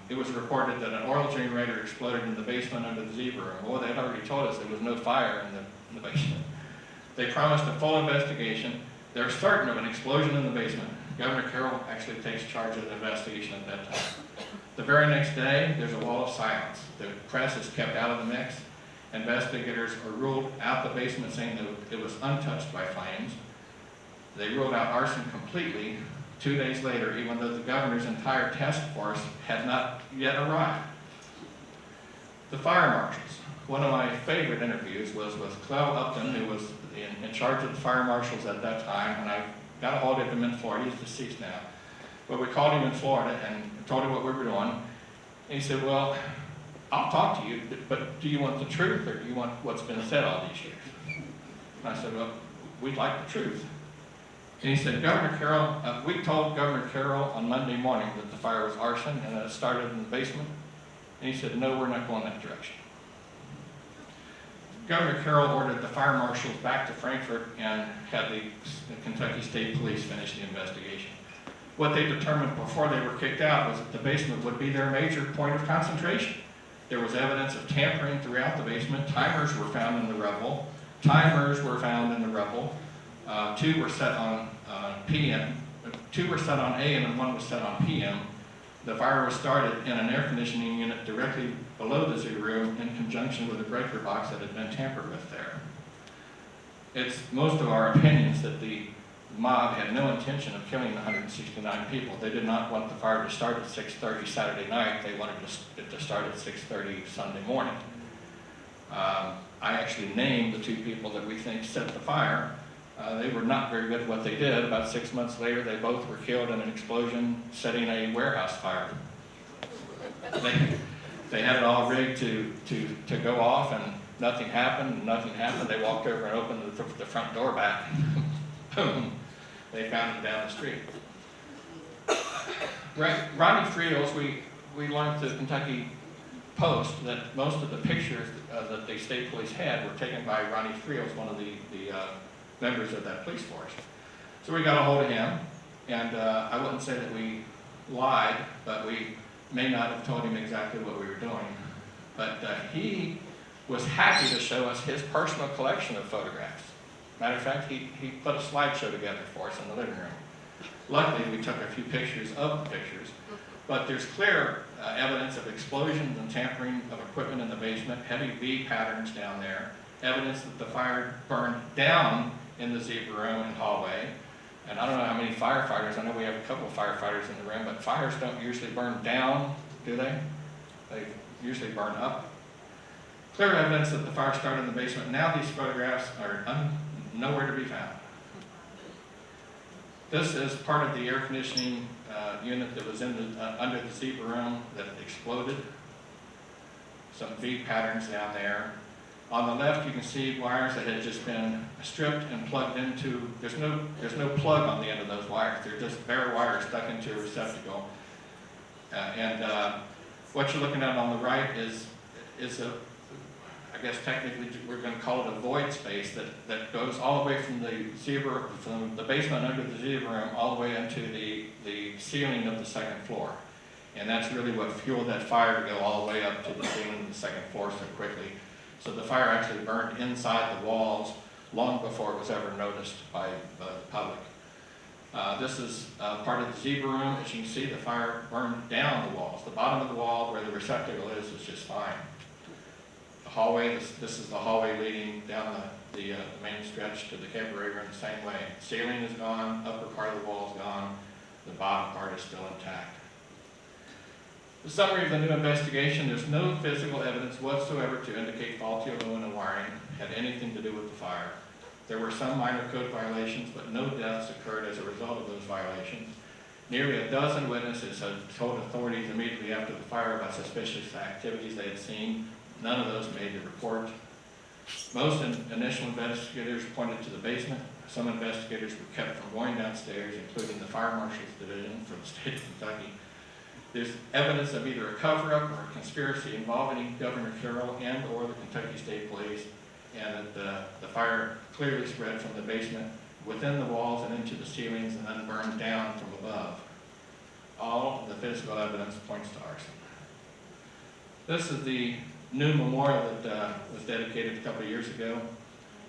It was reported that an oil generator exploded in the basement under the zebra room. Well, they had already told us there was no fire in the basement. They promised a full investigation. They're certain of an explosion in the basement. Governor Carroll actually takes charge of the investigation at that time. The very next day, there's a wall of silence. The press is kept out of the mix. Investigators are ruled out the basement, saying that it was untouched by flames. They ruled out arson completely 2 days later, even though the governor's entire task force had not yet arrived. The fire marshals. One of my favorite interviews was with Clell Upton, who was in charge of the fire marshals at that time, and I got a hold of him in Florida. He's deceased now. But we called him in Florida and told him what we were doing. And he said, well, I'll talk to you, but do you want the truth or do you want what's been said all these years? And I said, well, we'd like the truth. And he said, Governor Carroll, we told Governor Carroll on Monday morning that the fire was arson and that it started in the basement. And he said, no, we're not going that direction. Governor Carroll ordered the fire marshals back to Frankfort and had the Kentucky State Police finish the investigation. What they determined before they were kicked out was that the basement would be their major point of concentration. There was evidence of tampering throughout the basement. Timers were found in the rubble. Timers were found in the rubble. Two were set on PM. Two were set on AM and one was set on PM. The fire was started in an air conditioning unit directly below the Z room in conjunction with a breaker box that had been tampered with there. It's most of our opinions that the mob had no intention of killing the 169 people. They did not want the fire to start at 6:30 Saturday night. They wanted it to start at 6:30 Sunday morning. I actually named the two people that we think set the fire. They were not very good at what they did. About 6 months later, they both were killed in an explosion setting a warehouse fire. They had it all rigged to go off, and nothing happened. They walked over and opened the front door back. Boom. They found him down the street. Ronnie Friels, we learned through the Kentucky Post that most of the pictures that the state police had were taken by Ronnie Friels, one of the members of that police force. So we got a hold of him, and I wouldn't say that we lied, but we may not have told him exactly what we were doing. But he was happy to show us his personal collection of photographs. Matter of fact, he put a slideshow together for us in the living room. Luckily, we took a few pictures of the pictures, but there's clear evidence of explosions and tampering of equipment in the basement, heavy V patterns down there, evidence that the fire burned down in the zebra room and hallway. And I don't know how many firefighters, I know we have a couple of firefighters in the room, but fires don't usually burn down, do they? They usually burn up. Clear evidence that the fire started in the basement. Now these photographs are nowhere to be found. This is part of the air conditioning unit that was in under the zebra room that exploded. Some V patterns down there. On the left, you can see wires that had just been stripped and plugged into. There's no plug on the end of those wires. They're just bare wires stuck into a receptacle. What you're looking at on the right is a, I guess technically we're going to call it a void space that goes all the way from the basement under the zebra room all the way into the ceiling of the second floor. And that's really what fueled that fire to go all the way up to the ceiling of the second floor so quickly. So the fire actually burned inside the walls long before it was ever noticed by the public. This is part of the zebra room. As you can see, the fire burned down the walls. The bottom of the wall where the receptacle is just fine. The hallway, this is the hallway leading down the main stretch to the cabaret room the same way. The ceiling is gone, upper part of the wall is gone, the bottom part is still intact. The summary of the new investigation: there's no physical evidence whatsoever to indicate faulty aluminum wiring had anything to do with the fire. There were some minor code violations, but no deaths occurred as a result of those violations. Nearly a dozen witnesses had told authorities immediately after the fire about suspicious activities they had seen. None of those made the report. Most initial investigators pointed to the basement. Some investigators were kept from going downstairs, including the Fire Marshal's Division from the state of Kentucky. There's evidence of either a cover-up or a conspiracy involving Governor Carroll and or the Kentucky State Police, and that the fire clearly spread from the basement within the walls and into the ceilings and then burned down from above. All the physical evidence points to arson. This is the new memorial that was dedicated a couple of years ago.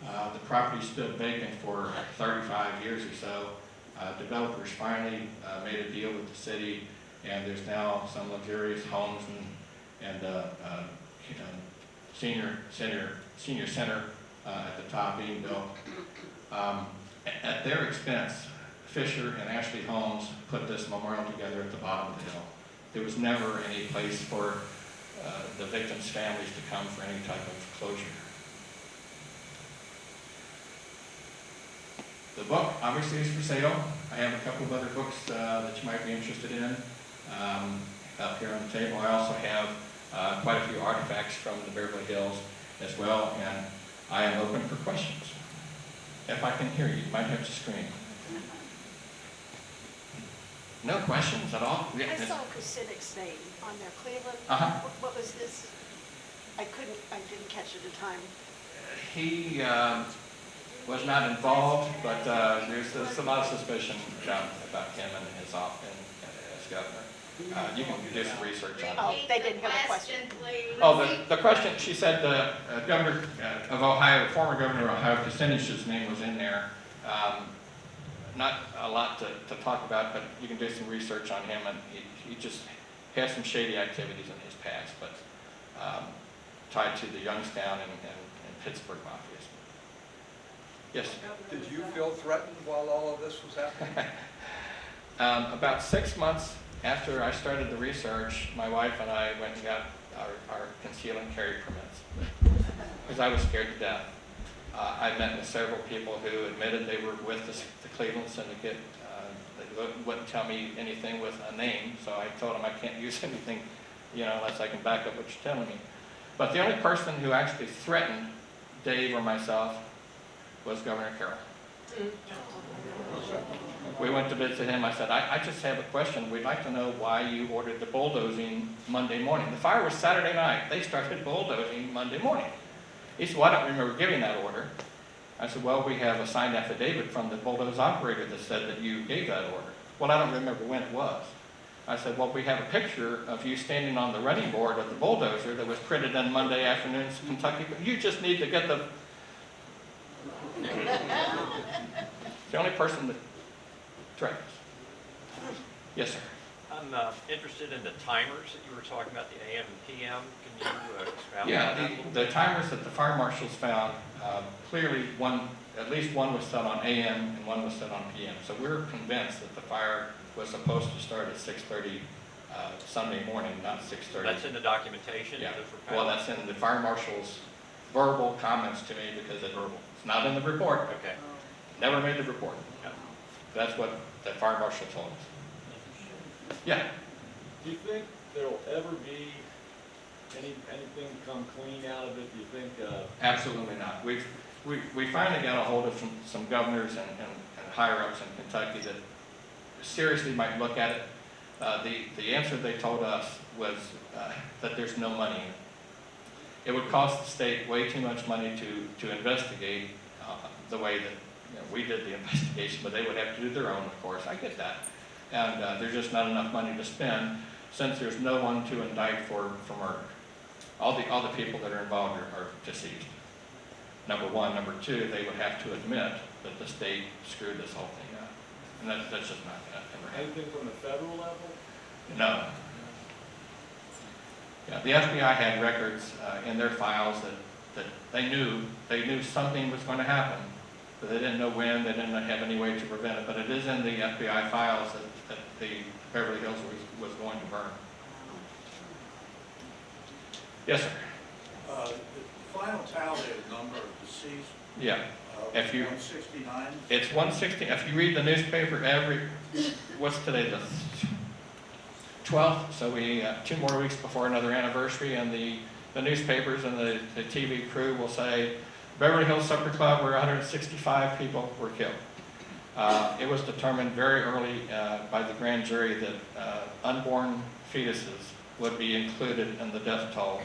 The property stood vacant for 35 years or so. Developers finally made a deal with the city, and there's now some luxurious homes and senior center at the top being built. At their expense, Fisher and Ashley Holmes put this memorial together at the bottom of the hill. There was never any place for the victims' families to come for any type of closure. The book obviously is for sale. I have a couple of other books that you might be interested in up here on the table. I also have quite a few artifacts from the Beverly Hills as well, and I am open for questions. If I can hear you, you might have to scream. No questions at all? Yeah, I saw Kucinich name on there, Cleveland. Uh-huh. What was his? I didn't catch it at the time. He was not involved, but there's a lot of suspicion about him and his office as governor. You can do some research on it. Oh, they didn't have a question. Please. Oh, the question, she said the governor of Ohio, former governor of Ohio, Kucinich's name was in there. Not a lot to talk about, but you can do some research on him, and he just has some shady activities in his past, but tied to the Youngstown and Pittsburgh mafias. Yes? Did you feel threatened while all of this was happening? About 6 months after I started the research, my wife and I went and got our conceal and carry permits because I was scared to death. I met with several people who admitted they were with the Cleveland Syndicate. They wouldn't tell me anything with a name, so I told them I can't use anything, unless I can back up what you're telling me. But the only person who actually threatened Dave or myself was Governor Carroll. We went to visit him. I said, I just have a question. We'd like to know why you ordered the bulldozing Monday morning. The fire was Saturday night. They started bulldozing Monday morning. He said, well, I don't remember giving that order. I said, well, we have a signed affidavit from the bulldoze operator that said that you gave that order. Well, I don't remember when it was. I said, well, we have a picture of you standing on the running board of the bulldozer that was printed in Monday afternoon's Kentucky. You just need to get the only person that threatens. Yes, sir. I'm interested in the timers that you were talking about, the AM and PM. Can you expound on that a Yeah, little the bit? timers that the fire marshals found, clearly at least one was set on AM and one was set on PM. So we're convinced that the fire was supposed to start at 6:30 Sunday morning, not 6:30. That's in the documentation? Yeah, Those were well, found? that's in the fire marshal's verbal comments to me because it's not in the report. Okay. Never made the report. Yeah. That's what the fire marshal told us. Yeah. Do you think there'll ever be anything come clean out of it? Do you think? Absolutely not. We finally got a hold of some governors and higher ups in Kentucky that seriously might look at it. The answer they told us was that there's no money in it. It would cost the state way too much money to investigate the way that we did the investigation, but they would have to do their own, of course. I get that. And there's just not enough money to spend since there's no one to indict for murder. All the people that are involved are deceased. Number one. Number two, they would have to admit that the state screwed this whole thing up. And that's just not going to ever happen. Anything from the federal level? No. Yeah, the FBI had records in their files that they knew something was going to happen, but they didn't know when, they didn't have any way to prevent it. But it is in the FBI files that the Beverly Hills was going to burn. Yes, sir. The final tally of the number of deceased, Yeah. If you, 169. it's 160. If you read the newspaper what's today, the 12th? So we 2 more weeks before another anniversary, and the newspapers and the TV crew will say Beverly Hills Supper Club, where 165 people were killed. It was determined very early by the grand jury that unborn fetuses would be included in the death toll.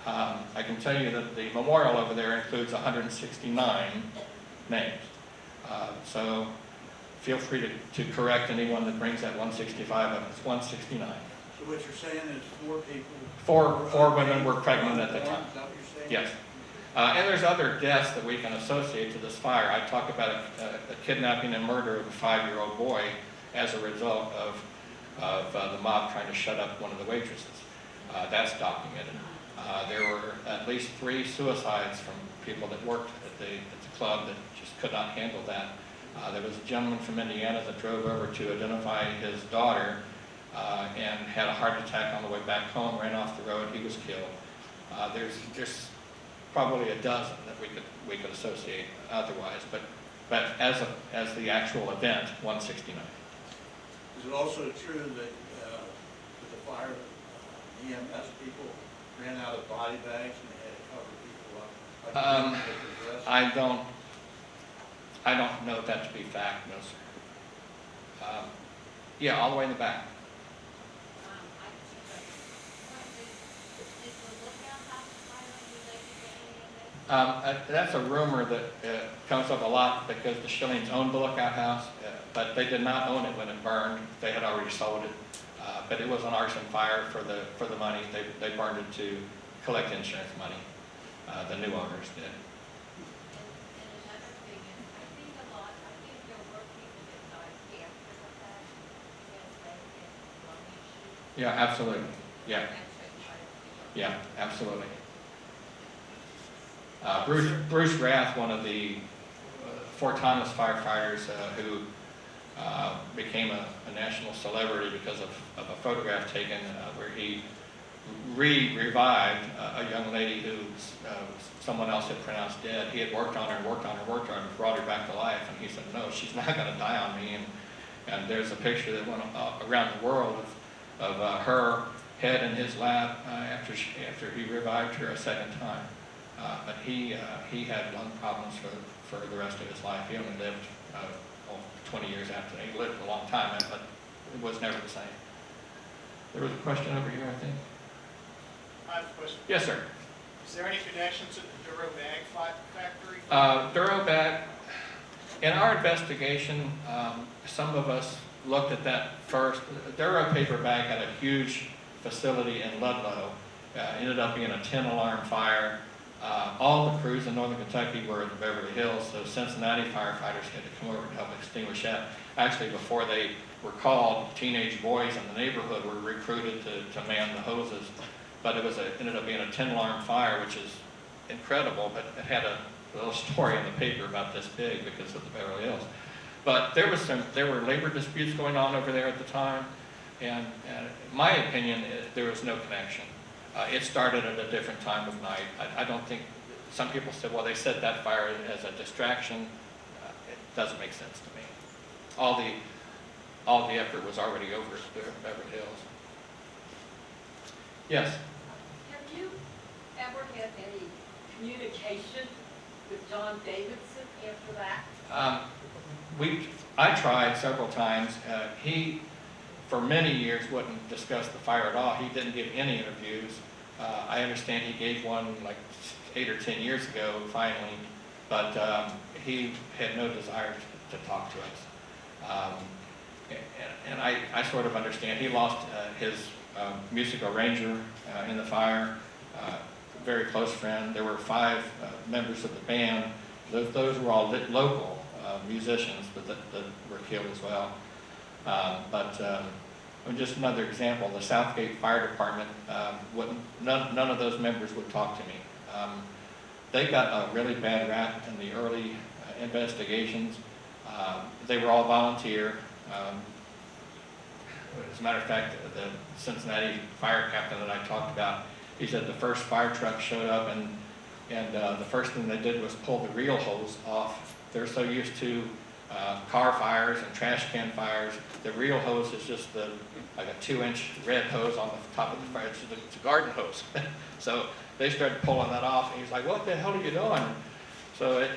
I can tell you that the memorial over there includes 169 names. So feel free to correct anyone that brings that 165 up. It's 169. So what you're saying is 4 people? Four women were pregnant at the unborn, time. Is that what you're saying? Yes. And there's other deaths that we can associate to this fire. I talk about a kidnapping and murder of a 5-year-old boy as a result of the mob trying to shut up one of the waitresses. That's documented. There were at least 3 suicides from people that worked at the club that just could not handle that. There was a gentleman from Indiana that drove over to identify his daughter and had a heart attack on the way back home, ran off the road, he was killed. There's probably a dozen that we could associate otherwise, but but as the actual event, 169. Is it also true that with the fire, EMS people ran out of body bags and they had to cover people up? Like they did with the dress? I don't know that to be fact, no, sir. Yeah, all the way in the back. That's a rumor that comes up a lot because the Schillings owned the Lookout House, but they did not own it when it burned. They had already sold it, but it was an arson fire for the money. They burned it to collect insurance money. The new owners did. And another thing is, I think there were people that died after the fact, because they had lung issues. Yeah, absolutely. Yeah, That's what I think. yeah, absolutely. Bruce Rath, one of the Fort Thomas firefighters who became a national celebrity because of a photograph taken where he revived a young lady who someone else had pronounced dead. He had worked on her and brought her back to life, and he said, no, she's not going to die on me. And there's a picture that went around the world of her head in his lap after he revived her a second time. But he had lung problems for the rest of his life. He only lived 20 years after. He lived a long time, but it was never the same. There was a question over here, I think. I have a question. Yes, sir. Is there any connection to the Duro Bag Factory? Duro Bag, in our investigation, some of us looked at that first. Duro Paper Bag had a huge facility in Ludlow. Ended up being a 10-alarm fire. All the crews in northern Kentucky were in the Beverly Hills, so Cincinnati firefighters had to come over to help extinguish that. Actually, before they were called, teenage boys in the neighborhood were recruited to man the hoses. But it ended up being a 10-alarm fire, which is incredible, but it had a little story in the paper about this big because of the Beverly Hills. But there were labor disputes going on over there at the time, and in my opinion, there was no connection. It started at a different time of night. I don't think, some people said, well, they set that fire as a distraction. It doesn't make sense to me. All the effort was already over at Beverly Hills. Yes? Have you ever had any communication with John Davidson after that? I tried several times. He, for many years, wouldn't discuss the fire at all. He didn't give any interviews. I understand he gave one like 8 or 10 years ago, finally, but he had no desire to talk to us. And I sort of understand. He lost his musical arranger in the fire, very close friend. There were 5 members of the band. Those were all local musicians, but that were killed as well. Just another example, the Southgate Fire Department, none of those members would talk to me. They got a really bad rap in the early investigations. They were all volunteer. As a matter of fact, the Cincinnati fire captain that I talked about, he said the first fire truck showed up and the first thing they did was pull the reel hose off. They're so used to car fires and trash can fires. The reel hose is just like a 2-inch red hose on the top of the fire. It's a garden hose. So they started pulling that off, and he's like, "What the hell are you doing?" So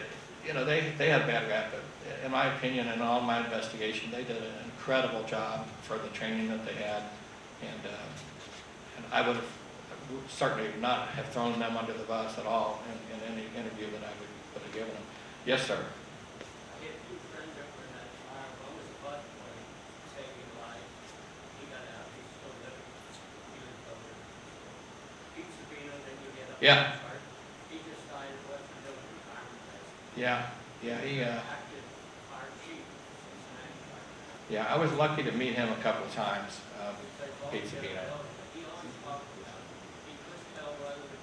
they had bad rap. But in my opinion, in all my investigation, they did an incredible job for the training that they had, and I would have certainly not have thrown them under the bus at all in any interview that I would have given them. Yes, sir. Yeah. He just died at Webster retirement. Yeah. He. Active fire chief of Cincinnati Fire. Yeah, I was lucky to meet him a couple of times. Pete Sabino. He always talked about it. He couldn't tell whether the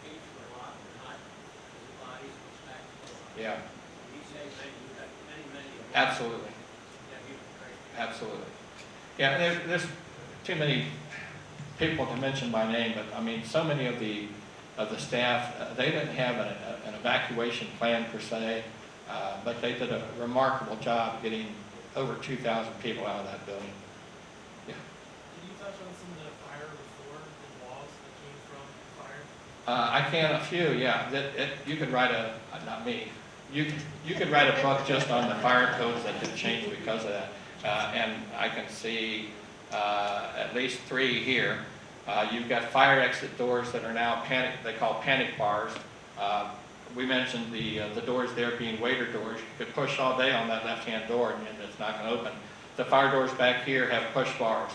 gates were locked or not, because the bodies were stacked. Yeah. He said many. Absolutely. Yeah, he was great. Absolutely. Yeah, there's too many people to mention by name, but I mean, so many of the staff, they didn't have an evacuation plan per se. But they did a remarkable job getting over 2,000 people out of that building. Yeah. Can you touch on some of the fire before and walls that came from the fire? I can a few, yeah. You could write not me, you could write a book just on the fire codes that have changed because of that. And I can see at least 3 here. You've got fire exit doors that are now they call panic bars. We mentioned the doors there being waiter doors. You could push all day on that left-hand door and it's not going to open. The fire doors back here have push bars.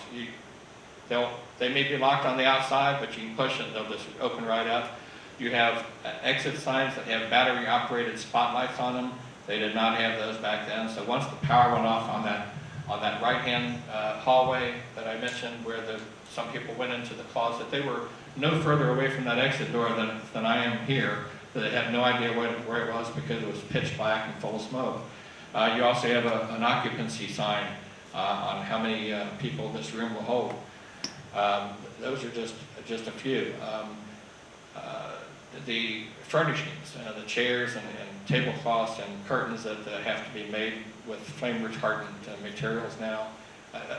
They may be locked on the outside, but you can push it, they'll just open right up. You have exit signs that have battery-operated spotlights on them. They did not have those back then. So once the power went off on that right-hand hallway that I mentioned, where some people went into the closet, they were no further away from that exit door than I am here. They had no idea where it was because it was pitch black and full of smoke. You also have an occupancy sign on how many people this room will hold. Those are just a few. The furnishings, the chairs and tablecloths and curtains that have to be made with flame retardant materials now.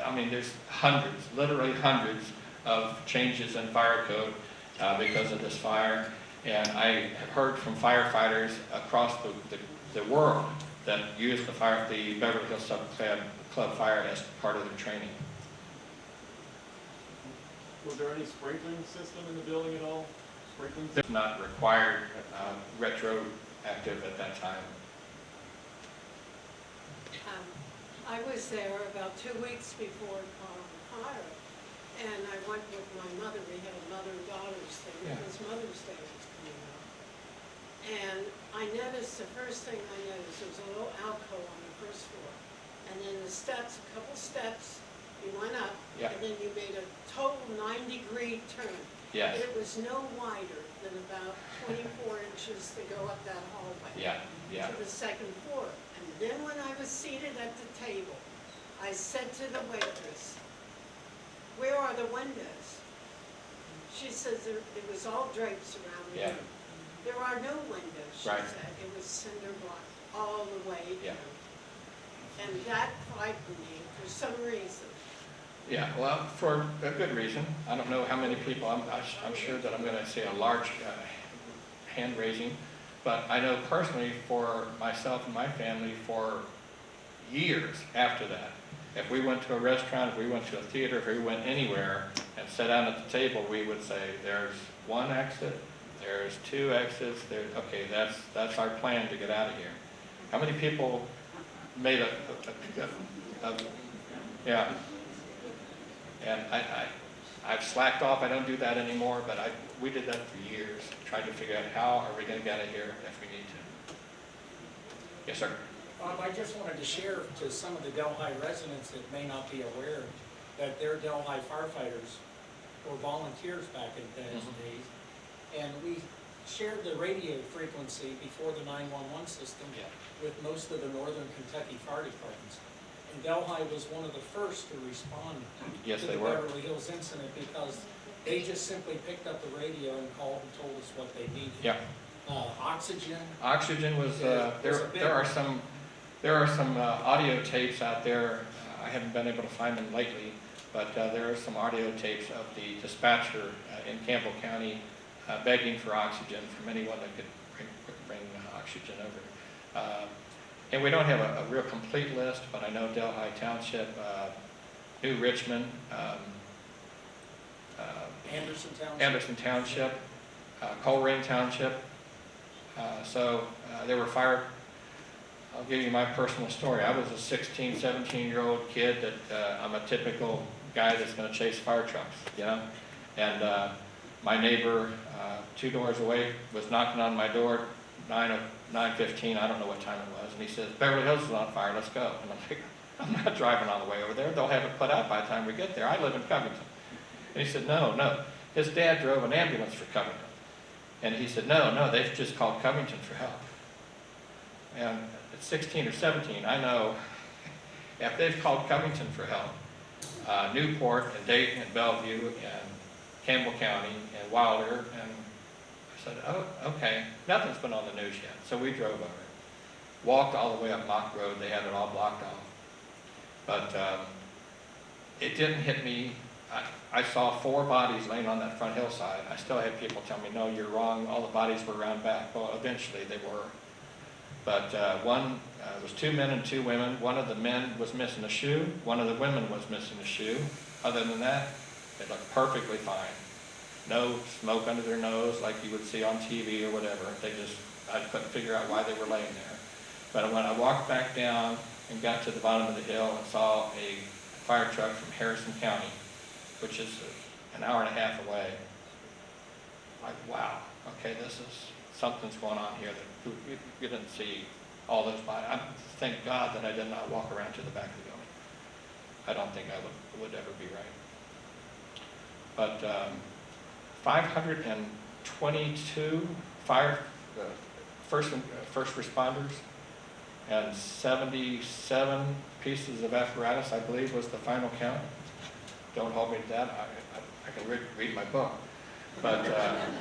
I mean, there's hundreds, literally hundreds of changes in fire code because of this fire. And I have heard from firefighters across the world that use the Beverly Hills Club Fire as part of their training. Was there any sprinkling system in the building at all? Sprinkling system? It's not required retroactive at that time. I was there about 2 weeks before it caught on fire, and I went with my mother. We had a mother-daughter's thing because Mother's Day was coming up. And I noticed, the first thing I noticed was a little alcove on the first floor. And then the steps, a couple steps, you went up, and then you made a total 90-degree turn. Yes. It was no wider than about 24 inches to go up that hallway to the second floor. And then when I was seated at the table, I said to the waitress, "Where are the windows?" She says it was all drapes around the room. There are no windows, she said. It was cinder block all the way down. And that frightened me for some reason. Yeah, well, for a good reason. I don't know how many people, I'm sure that I'm going to see a large hand raising, but I know personally for myself and my family for years after that, if we went to a restaurant, if we went to a theater, if we went anywhere and sat down at the table, we would say, there's 1 exit, there's 2 exits, okay, that's our plan to get out of here. How many people made yeah. And I've slacked off. I don't do that anymore, but we did that for years, trying to figure out how are we going to get out of here if we need to. Yes, sir. I just wanted to share to some of the Delhi residents that may not be aware that their Delhi firefighters were volunteers back in those days. And we shared the radio frequency before the 911 system with most of the northern Kentucky fire departments. And Delhi was one of the first to respond to the Beverly Hills incident because they just simply picked up the radio and called and told us what they needed. Yeah. Oxygen. Oxygen was there are some audio tapes out there. I haven't been able to find them lately, but there are some audio tapes of the dispatcher in Campbell County begging for oxygen from anyone that could bring oxygen over. And we don't have a real complete list, but I know Delhi Township, New Richmond, Anderson Township, Colerain Township. So there were I'll give you my personal story. I was a 16, 17-year-old kid that I'm a typical guy that's going to chase fire trucks, you know? And my neighbor 2 doors away was knocking on my door, 9:15, I don't know what time it was, and he says, "Beverly Hills is on fire, let's go." And I'm like, "I'm not driving all the way over there. They'll have it put out by the time we get there. I live in Covington." And he said, no. His dad drove an ambulance for Covington. And he said, no, they've just called Covington for help. And at 16 or 17, I know if they've called Covington for help, Newport and Dayton and Bellevue and Campbell County and Wilder, and I said, oh, okay, nothing's been on the news yet. So we drove over. walked all the way up Mock Road. They had it all blocked off. But it didn't hit me. I saw 4 bodies laying on that front hillside. I still had people tell me, no, you're wrong. All the bodies were around back. Well, eventually they were. But one was 2 men and 2 women. One of the men was missing a shoe. One of the women was missing a shoe. Other than that, they looked perfectly fine. No smoke under their nose like you would see on TV or whatever. I couldn't figure out why they were laying there. But when I walked back down and got to the bottom of the hill and saw a fire truck from Harrison County, which is an hour and a half away, like, wow, okay, something's going on here that you didn't see all those bodies. Thank God that I did not walk around to the back of the building. I don't think I would ever be right. But 522 first responders and 77 pieces of apparatus, I believe, was the final count. Don't hold me to that. I can read my book. But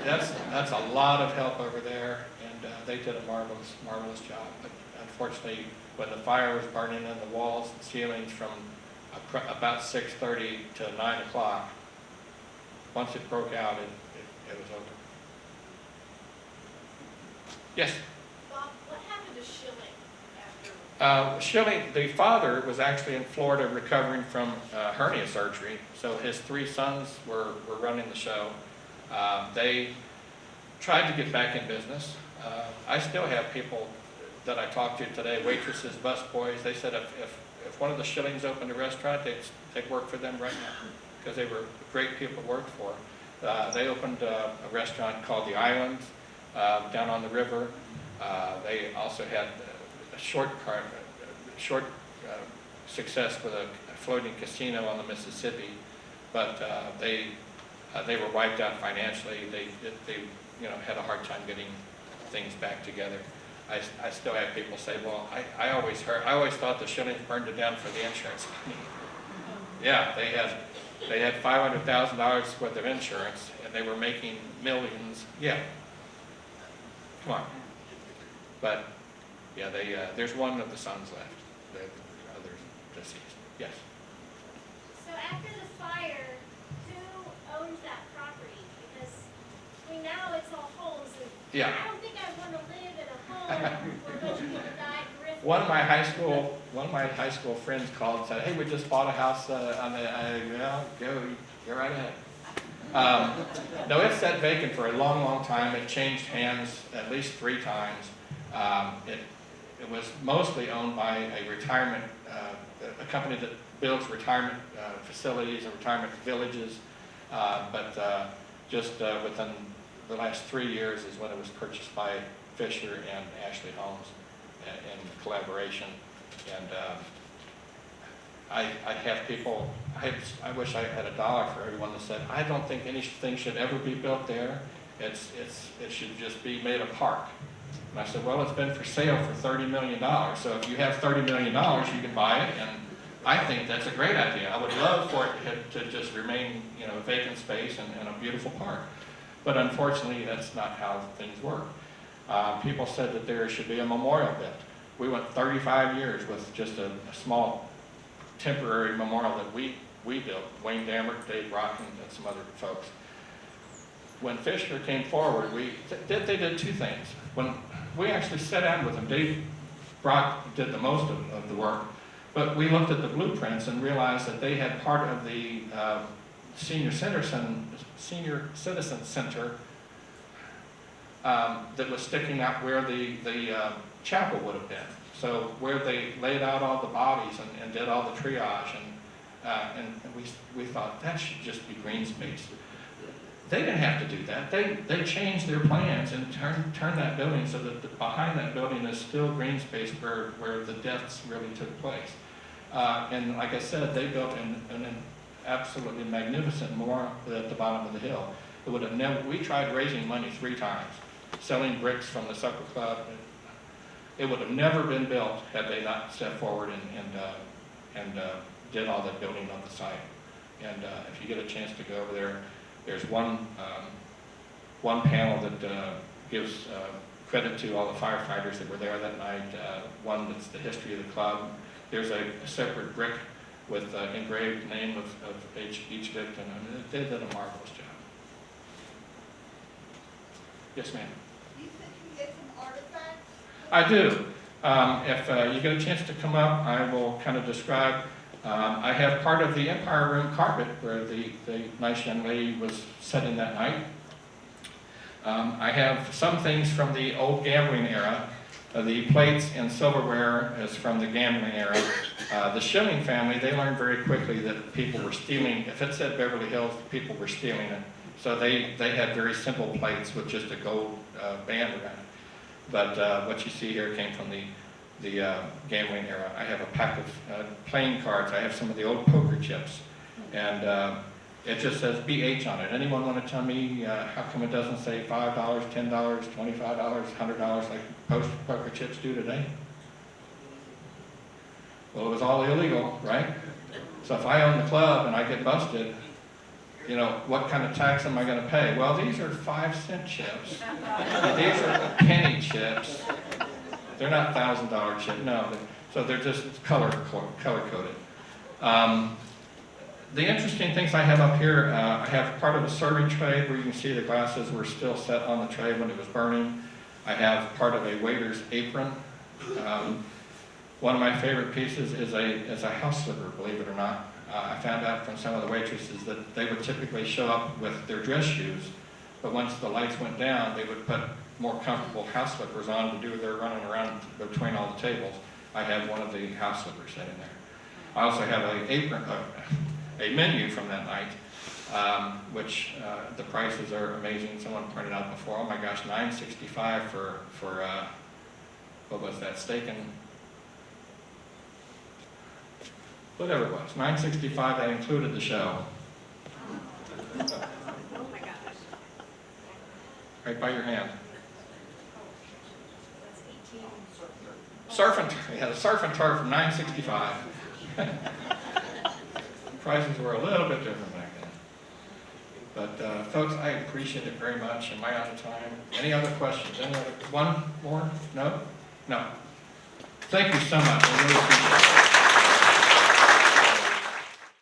that's a lot of help over there, and they did a marvelous job. But unfortunately, when the fire was burning in the walls and ceilings from about 6:30 to 9 o'clock, once it broke out, it was over. Yes? Bob, what happened to Schilling after? Schilling, the father was actually in Florida recovering from hernia surgery, so his 3 sons were running the show. They tried to get back in business. I still have people that I talked to today, waitresses, busboys. They said if one of the Schillings opened a restaurant, they'd work for them right now because they were great people to work for. They opened a restaurant called The Islands down on the river. They also had a short success with a floating casino on the Mississippi, but they were wiped out financially. They had a hard time getting things back together. I still have people say, well, I always thought the Schillings burned it down for the insurance company. Yeah, they had $500,000 worth of insurance, and they were making millions. Yeah, come on. But yeah, there's one of the sons left. The others deceased. Yes. So after the fire, who owns that property? Because now it's all homes, and Yeah. I don't think I want to live in a home where a bunch of people died. One of my high school friends called and said, "Hey, we just bought a house on the." Well, go right ahead. No, it sat vacant for a long time. It changed hands at least 3 times. It was mostly owned by a company that builds retirement facilities and retirement villages, but just within the last 3 years is when it was purchased by Fisher and Ashley Holmes in collaboration. And I have people, I wish I had $1 for everyone that said, I don't think anything should ever be built there. It should just be made a park. And I said, well, it's been for sale for $30 million. So if you have $30 million, you can buy it. And I think that's a great idea. I would love for it to just remain, vacant space and a beautiful park. But unfortunately, that's not how things work. People said that there should be a memorial built. We went 35 years with just a small temporary memorial that we built. Wayne Dammert, Dave Brock, and some other folks. When Fisher came forward, they did 2 things. When we actually sat down with them, Dave Brock did the most of the work, but we looked at the blueprints and realized that they had part of the senior citizen center that was sticking out where the chapel would have been. So where they laid out all the bodies and did all the triage, and we thought that should just be green space. They didn't have to do that. They changed their plans and turned that building so that behind that building is still green space where the deaths really took place. And like I said, they built an absolutely magnificent memorial at the bottom of the hill. It would have never. We tried raising money 3 times, selling bricks from the Supper Club. It would have never been built had they not stepped forward and did all that building on the site. And if you get a chance to go over there, there's one panel that gives credit to all the firefighters that were there that night. One that's the history of the club. There's a separate brick with engraved name of each victim, and they did a marvelous job. Yes, ma'am. You said you get some artifacts? I do. If you get a chance to come up, I will kind of describe. I have part of the Empire Room carpet where the nice young lady was sitting that night. I have some things from the old gambling era. The plates and silverware is from the gambling era. The Schilling family, they learned very quickly that people were stealing. If it said Beverly Hills, people were stealing it. So they had very simple plates with just a gold band around it. But what you see here came from the gambling era. I have a pack of playing cards. I have some of the old poker chips. And it just says BH on it. Anyone want to tell me how come it doesn't say $5, $10, $25, $100 like poker chips do today? Well, it was all illegal, right? So if I own the club and I get busted, you know, what kind of tax am I going to pay? Well, these are 5-cent chips. These are penny chips. They're not $1,000 chips. No, so they're just color coded. The interesting things I have up here, I have part of a serving tray where you can see the glasses were still set on the tray when it was burning. I have part of a waiter's apron. One of my favorite pieces is a house slipper, believe it or not. I found out from some of the waitresses that they would typically show up with their dress shoes, but once the lights went down, they would put more comfortable house slippers on to do their running around between all the tables. I have one of the house slippers sitting there. I also have a menu from that night, which the prices are amazing. Someone pointed out before, oh my gosh, $9.65 for what was that, steak and whatever it was, $9.65, that included the show. Oh my gosh. Right by your hand. That's 18. Surf and turf, yeah, the surf and turf from $9.65. Prices were a little bit different back then. But folks, I appreciate it very much. Am I out of time? Any other questions? Any other? One more? No? No. Thank you so much. I really appreciate it.